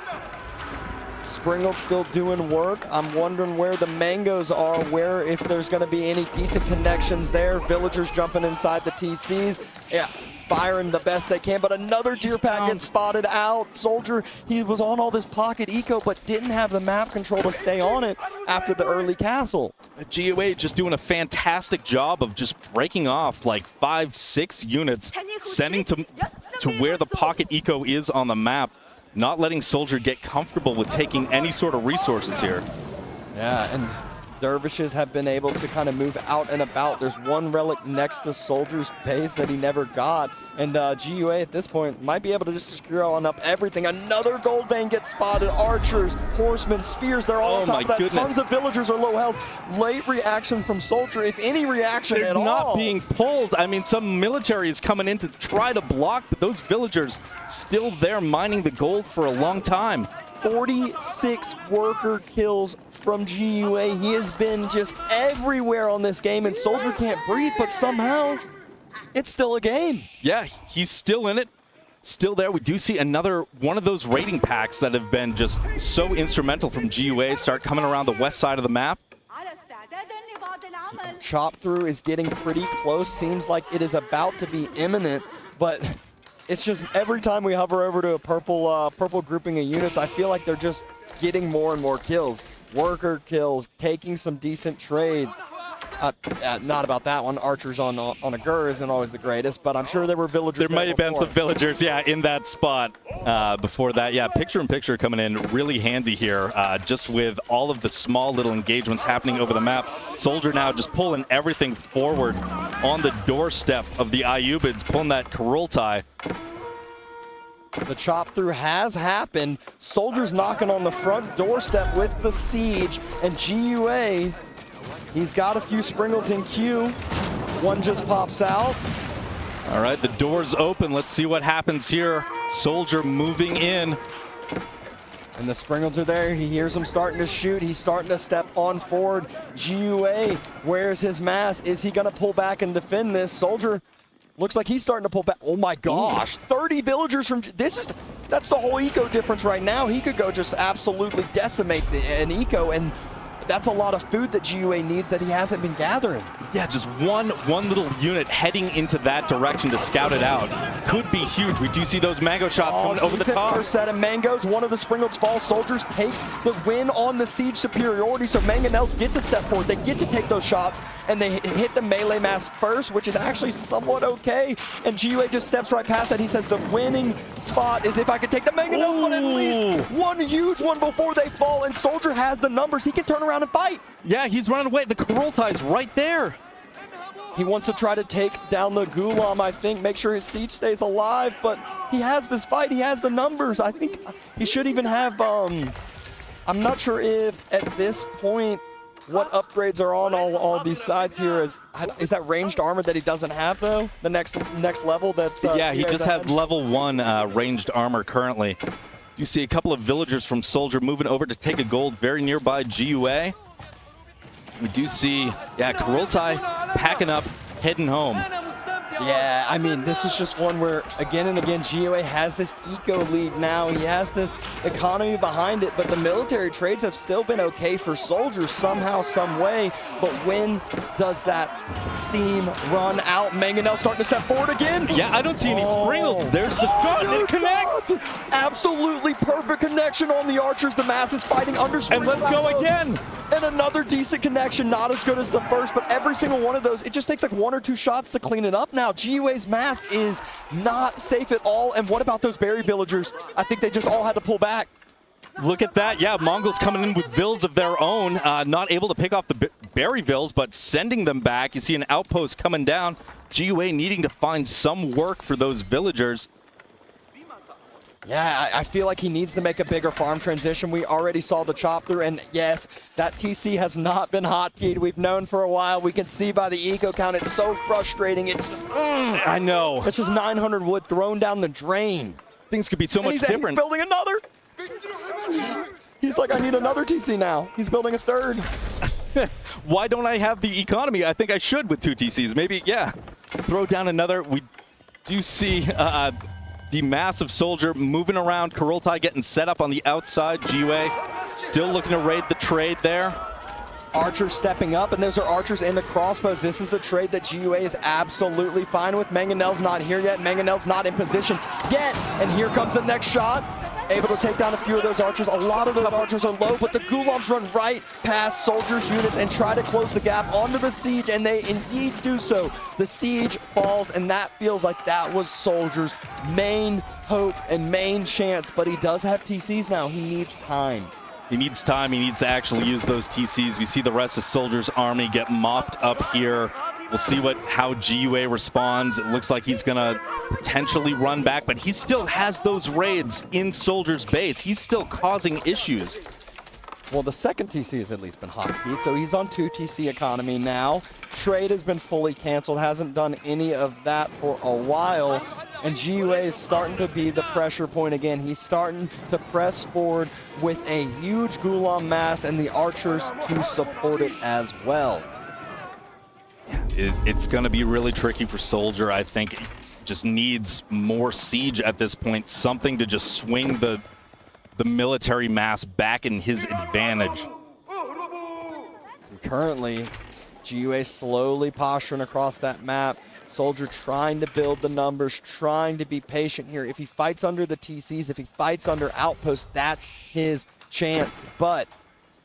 Springle still doing work. I'm wondering where the mangoes are, if there's going to be any decent connections there. Villagers jumping inside the TCs. Yeah, firing the best they can, but another deer pack gets spotted out. Soldier, he was on all this pocket eco, but didn't have the map control to stay on it after the early castle. GiveUA just doing a fantastic job of just breaking off like 5-6 units, sending to where the pocket eco is on the map, not letting Soldier get comfortable with taking any sort of resources here. Yeah, and Dervishes have been able to kind of move out and about. There's one relic next to Soldier's base that he never got, and GiveUA at this point might be able to just secure on up everything. Another gold vein gets spotted. Archers, horsemen, spears, they're all on top of that. Goodness. Tons of villagers are low health. Late reaction from Soldier, if any reaction at all. They're not being pulled. I mean, some military is coming in to try to block, but those villagers still there mining the gold for a long time. 46 worker kills from GiveUA. He has been just everywhere on this game, and Soldier can't breathe, but somehow it's still a game. Yeah, he's still in it, still there. We do see another one of those raiding packs that have been just so instrumental from GiveUA start coming around the west side of the map. Chop through is getting pretty close. Seems like it is about to be imminent, but it's just every time we hover over to a purple grouping of units, I feel like they're just getting more and more kills. Worker kills, taking some decent trades. Not about that one. Archers on a Gur isn't always the greatest, but I'm sure there were villagers. There might have been some villagers, yeah, in that spot before that. Yeah, picture-in-picture coming in really handy here, just with all of the small little engagements happening over the map. Soldier now just pulling everything forward on the doorstep of the Ayyubids, pulling that Kurultai. The chop through has happened. Soldier's knocking on the front doorstep with the siege, and GiveUA, he's got a few Springles in queue. One just pops out. All right, the door's open. Let's see what happens here. Soldier moving in. And the Springles are there. He hears them starting to shoot. He's starting to step on forward. GiveUA, where's his mass? Is he going to pull back and defend this? Soldier looks like he's starting to pull back. Oh my gosh, 30 villagers from that's the whole eco difference right now. He could go just absolutely decimate an eco, and that's a lot of food that GiveUA needs that he hasn't been gathering. Yeah, just one little unit heading into that direction to scout it out. Could be huge. We do see those mango shots coming over the top. First set of mangoes, one of the Springlets Fall soldiers takes the win on the siege superiority, so Mangonels get to step forward. They get to take those shots, and they hit the melee mass first, which is actually somewhat okay. And GiveUA just steps right past that. He says the winning spot is if I could take the Mangonels, but at least one huge one before they fall, and Soldier has the numbers. He can turn around and fight. Yeah, he's running away. The Kurultai's right there. He wants to try to take down the Gulam, I think, make sure his siege stays alive, but he has this fight. He has the numbers. I think he should even have, I'm not sure if at this point what upgrades are on all these sides here. Is that ranged armor that he doesn't have, though? The next level that's... yeah, he just had level 1 ranged armor currently. You see a couple of villagers from Soldier moving over to take a gold very nearby GiveUA. We do see, yeah, Kurultai packing up, heading home. Yeah, I mean, this is just one where, again and again, GiveUA has this eco lead now. He has this economy behind it, but the military trades have still been okay for Soldiers somehow, some way. But when does that steam run out? Mangonel starting to step forward again. Yeah, I don't see any Springles. There's the shot, and it connects. Absolutely perfect connection on the archers. The mass is fighting under And let's go again. And another decent connection, not as good as the first, but every single one of those, it just takes like 1 or 2 shots to clean it up now. GiveUA's mass is not safe at all. And what about those berry villagers? I think they just all had to pull back. Look at that. Yeah, Mongols coming in with vills of their own, not able to pick off the berry vills, but sending them back. You see an outpost coming down. GiveUA needing to find some work for those villagers. Yeah, I feel like he needs to make a bigger farm transition. We already saw the chop through, and yes, that TC has not been hotkeyed. We've known for a while. We can see by the eco count, it's so frustrating. It's just, I know. It's just 900 wood thrown down the drain. Things could be so much different. He's building another. He's like, I need another TC now. He's building a third. Why don't I have the economy? I think I should with 2 TCs. Maybe, yeah, throw down another. We do see the massive Soldier moving around. Kurultai getting set up on the outside. GiveUA still looking to raid the trade there. Archers stepping up, and those are archers and the crossbows. This is a trade that GiveUA is absolutely fine with. Mangonel's not here yet. Mangonel's not in position yet. And here comes the next shot. Able to take down a few of those archers. A lot of those archers are low, but the Gulams run right past Soldiers' units and try to close the gap onto the siege, and they indeed do so. The siege falls, and that feels like that was Soldiers' main hope and main chance, but he does have TCs now. He needs time. He needs time. He needs to actually use those TCs. We see the rest of Soldiers' army get mopped up here. We'll see how GiveUA responds. It looks like he's going to potentially run back, but he still has those raids in Soldiers' base. He's still causing issues. Well, the second TC has at least been hotkeyed, so he's on 2 TC economy now. Trade has been fully canceled, hasn't done any of that for a while, and GiveUA is starting to be the pressure point again. He's starting to press forward with a huge Gulam mass and the archers to support it as well. It's going to be really tricky for Soldier. I think it just needs more siege at this point, something to just swing the military mass back in his advantage. Currently, GiveUA slowly posturing across that map. Soldier trying to build the numbers, trying to be patient here. If he fights under the TCs, if he fights under outposts, that's his chance. But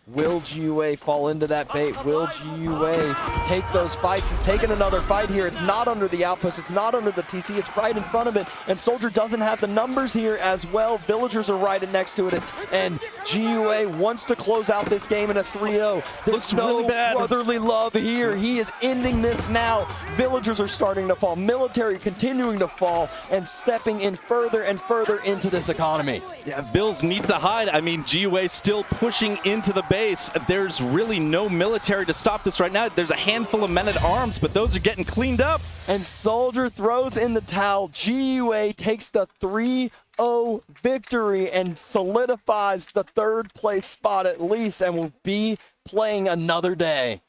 will GiveUA fall into that bait? Will GiveUA take those fights? He's taking another fight here. It's not under the outpost. It's not under the TC. It's right in front of it. And Soldier doesn't have the numbers here as well. Villagers are right next to it. And GiveUA wants to close out this game in a 3-0. Looks really bad. Brotherly love here. He is ending this now. Villagers are starting to fall. Military continuing to fall and stepping in further and further into this economy. Yeah, Bills need to hide. I mean, GiveUA still pushing into the base. There's really no military to stop this right now. There's a handful of men-at-arms, but those are getting cleaned up. And Soldier throws in the towel. GiveUA takes the 3-0 victory and solidifies the 3rd place spot at least, and will be playing another day.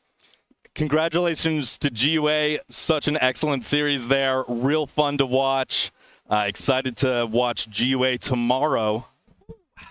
Congratulations to GiveUA. Such an excellent series there. Real fun to watch. Excited to watch GiveUA tomorrow.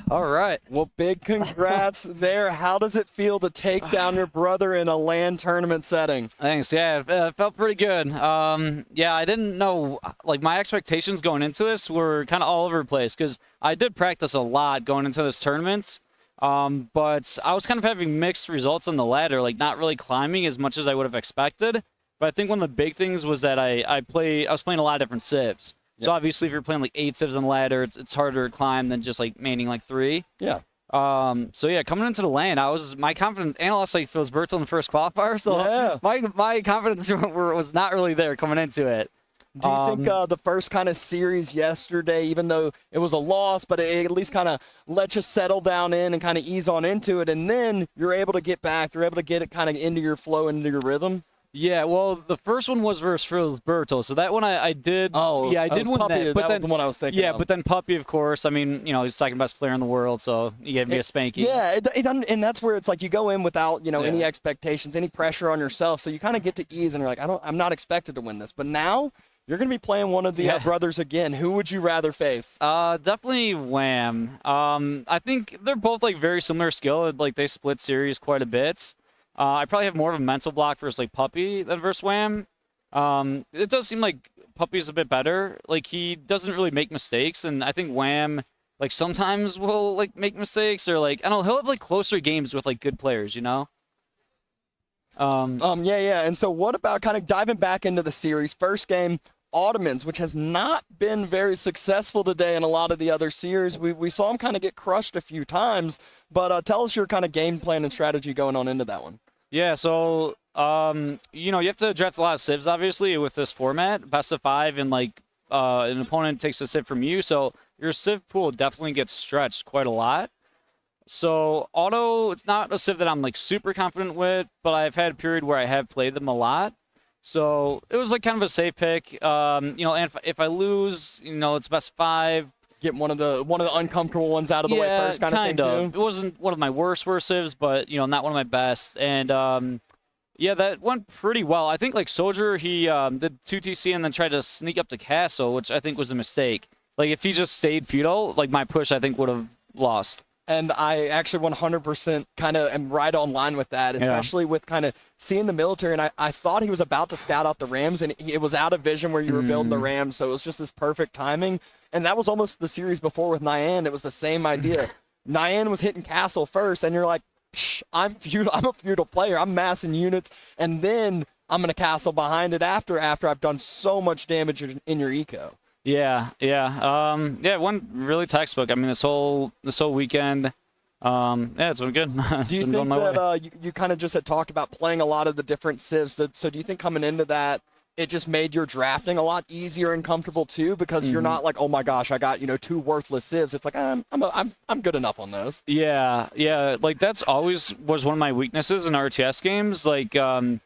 All right. Well, big congrats there. How does it feel to take down your brother in a LAN tournament setting? Thanks. Yeah, it felt pretty good. Yeah, I didn't know, like, my expectations going into this were kind of all over the place because I did practice a lot going into this tournaments. But I was kind of having mixed results on the ladder, like not really climbing as much as I would have expected. But I think one of the big things was that I was playing a lot of different civs. So obviously, if you're playing like 8 civs on the ladder, it's harder to climb than just like maining like 3. Yeah. So yeah, coming into the LAN, my confidence, and I lost like Philsberto in the first qualifier, so my confidence was not really there coming into it. Do you think the first kind of series yesterday, even though it was a loss, but it at least kind of let you settle down in and kind of ease on into it, and then you're able to get back, you're able to get it kind of into your flow, into your rhythm? Yeah, well, the first one was versus Philsberto, so that one I did. Oh, yeah, I did win Puppy, that. But that was the one I was thinking. Yeah, of. but then Puppy, of course. I mean, you know, he's the second best player in the world, so he gave me a spanking. Yeah, and that's where it's like you go in without any expectations, any pressure on yourself, so you kind of get to ease, and you're like, I'm not expected to win this, but now you're gonna be playing one of the brothers again. Who would you rather face? Definitely Wham. I think they're both like very similar skill. Like they split series quite a bit. I probably have more of a mental block versus like Puppy than versus Wham. It does seem like Puppy's a bit better. Like he doesn't really make mistakes, and I think Wham like sometimes will like make mistakes or like I don't know. He'll have like closer games with like good players, you know. Yeah. And so what about kind of diving back into the series? First game, Ottomans, which has not been very successful today in a lot of the other series. We saw him kind of get crushed a few times, but tell us your kind of game plan and strategy going on into that one. Yeah, so, you know, you have to draft a lot of civs, obviously, with this format. Best of 5, and, like, an opponent takes a civ from you, so your civ pool definitely gets stretched quite a lot. So, Auto, it's not a civ that I'm, like, super confident with, but I've had a period where I have played them a lot. So, it was, like, kind of a safe pick. You know, and if I lose, you know, it's best 5. Get one of the uncomfortable ones out of the way first, kind of thing, too. It wasn't one of my worst civs, but, you know, not one of my best. And, yeah, that went pretty well. I think, like, SoldieR, he did 2TC and then tried to sneak up to Castle, which I think was a mistake. Like, if he just stayed feudal, like, my push, I think, would have lost. And I actually 100% kind of am right on line with that, especially with kind of seeing the military. And I thought he was about to scout out the Rams, and it was out of vision where you were building the Rams, so it was just this perfect timing. And that was almost the series before with Nyan. It was the same idea. Nyan was hitting Castle first, and you're like, I'm a feudal player. I'm massing units, and then I'm going to Castle behind it after I've done so much damage in your eco. Yeah. It went really textbook. I mean, this whole weekend, it's been good. Do you think that you kind of just had talked about playing a lot of the different civs? So do you think coming into that, it just made your drafting a lot easier and comfortable too, because you're not like, oh my gosh, I got 2 worthless civs. It's like I'm good enough on those. Yeah. Like that's always was one of my weaknesses in RTS games. Like kind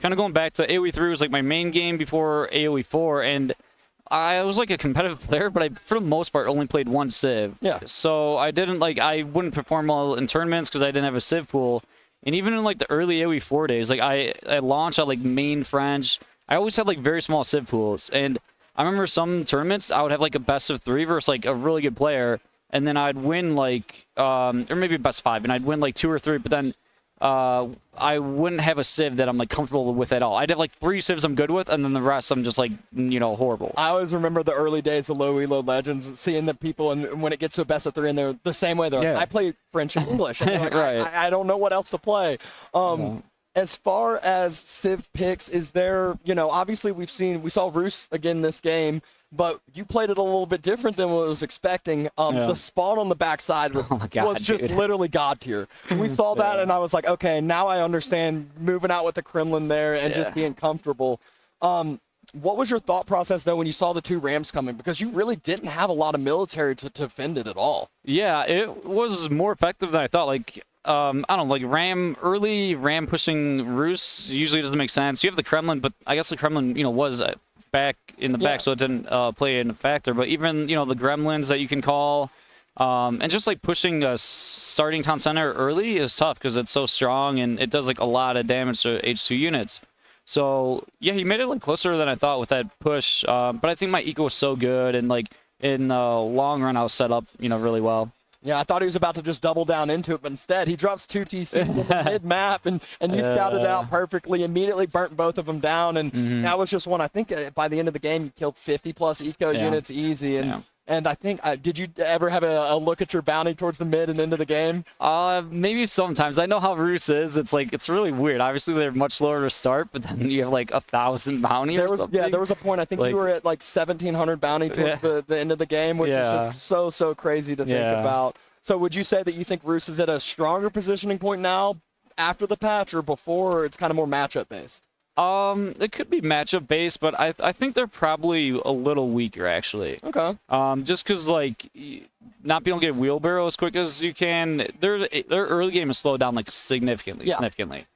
of going back to AoE 3 was like my main game before AoE 4, and I was like a competitive player, but I for the most part only played 1 civ. Yeah. So I wouldn't perform well in tournaments because I didn't have a civ pool, and even in like the early AoE 4 days, like I launched at like main French. I always had like very small civ pools, and I remember some tournaments I would have like a best of 3 versus like a really good player, and then I'd win like or maybe a best 5, and I'd win like 2 or 3, but then I wouldn't have a civ that I'm like comfortable with at all. I'd have like 3 civs I'm good with, and then the rest I'm just like horrible. I always remember the early days of low elo legends, seeing the people, and when it gets to a best of 3, and they're the same way. They're like, I play French and English, and they're like, right. I don't know what else to play. As far as civ picks, is there, obviously we saw Roos again this game, but you played it a little bit different than what I was expecting. The spawn on the backside was just literally god tier. We saw that, and I was like, okay, now I understand moving out with the Kremlin there and just being comfortable. What was your thought process, though, when you saw the 2 Rams coming? Because you really didn't have a lot of military to defend it at all. Yeah, it was more effective than I thought. Like, I don't know, like early Ram pushing Roos usually doesn't make sense. You have the Kremlin, but I guess the Kremlin, was back in the back, so it didn't play in a factor. But even, the Gremlins that you can call, and just like pushing a starting town center early is tough because it's so strong and it does like a lot of damage to H2 units. So yeah, he made it like closer than I thought with that push. But I think my eco was so good, and like in the long run, I was set up, really well. Yeah, I thought he was about to just double down into it, but instead he drops 2 TC in the mid-map, and you scouted it out perfectly, immediately burnt both of them down, and that was just one. I think by the end of the game, you killed 50-plus eco units easy, and I think, did you ever have a look at your bounty towards the mid and into the game? Maybe sometimes. I know how Rus is. It's really weird. Obviously, they're much slower to start, but then you have like 1,000 bounty or something. Yeah, there was a point. I think you were at like 1,700 bounty towards the end of the game, which is just so crazy to think about. So would you say that you think Rus is at a stronger positioning point now after the patch or before, or it's kind of more matchup based? It could be matchup based, but I think they're probably a little weaker actually. Okay. Just because like not being able to get wheelbarrow as quick as you can, their early game is slowed down like significantly.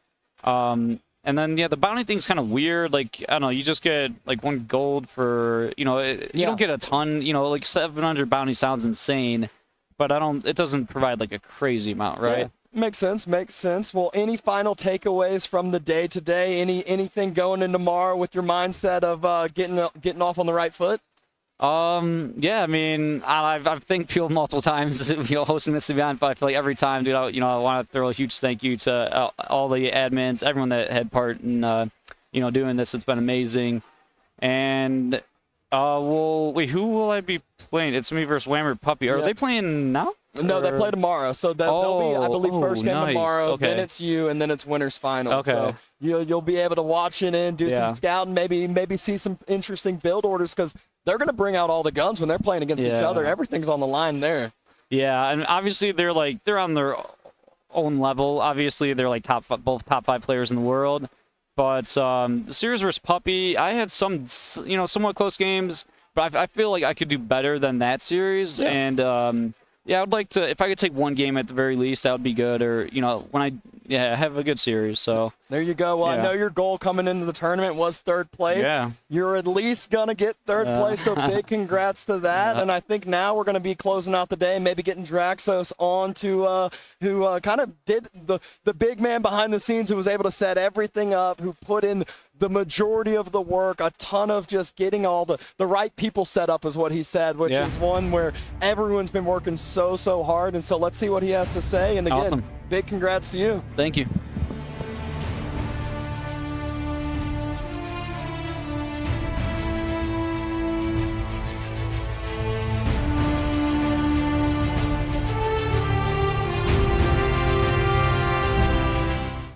And then the bounty thing's kind of weird. Like I don't know, you just get like 1 gold for you don't get a ton. Like 700 bounty sounds insane, but it doesn't provide like a crazy amount, right? Yeah. Makes sense. Well, any final takeaways from the day today? Anything going into tomorrow with your mindset of getting off on the right foot? Yeah, I mean, I've thanked people multiple times, hosting this event, but I feel like every time, dude, I want to throw a huge thank you to all the admins, everyone that had part in, doing this. It's been amazing. And, wait, who will I be playing? It's me versus Whammer Puppy. Are they playing now? No, they play tomorrow. So they'll be, I believe, first game tomorrow. Okay. Then it's you, and then it's winners final. Okay. So you'll be able to watch it and do some scouting, maybe see some interesting build orders because they're going to bring out all the guns when they're playing against each other. Everything's on the line there. Yeah, and obviously they're on their own level. Obviously they're like both top 5 players in the world. But the series versus Puppy, I had some somewhat close games, but I feel like I could do better than that series. Yeah. And I would like to, if I could take 1 game at the very least, that would be good. Or, when I have a good series. So there you go. Well, I know your goal coming into the tournament was 3rd place. Yeah. You're at least going to get 3rd place, so big congrats to that. And I think now we're going to be closing out the day, maybe getting Draxos on to who kind of did the big man behind the scenes who was able to set everything up, who put in the majority of the work, a ton of just getting all the right people set up is what he said, which is one where everyone's been working so hard. And so let's see what he has to say. And again, big congrats to you. Thank you.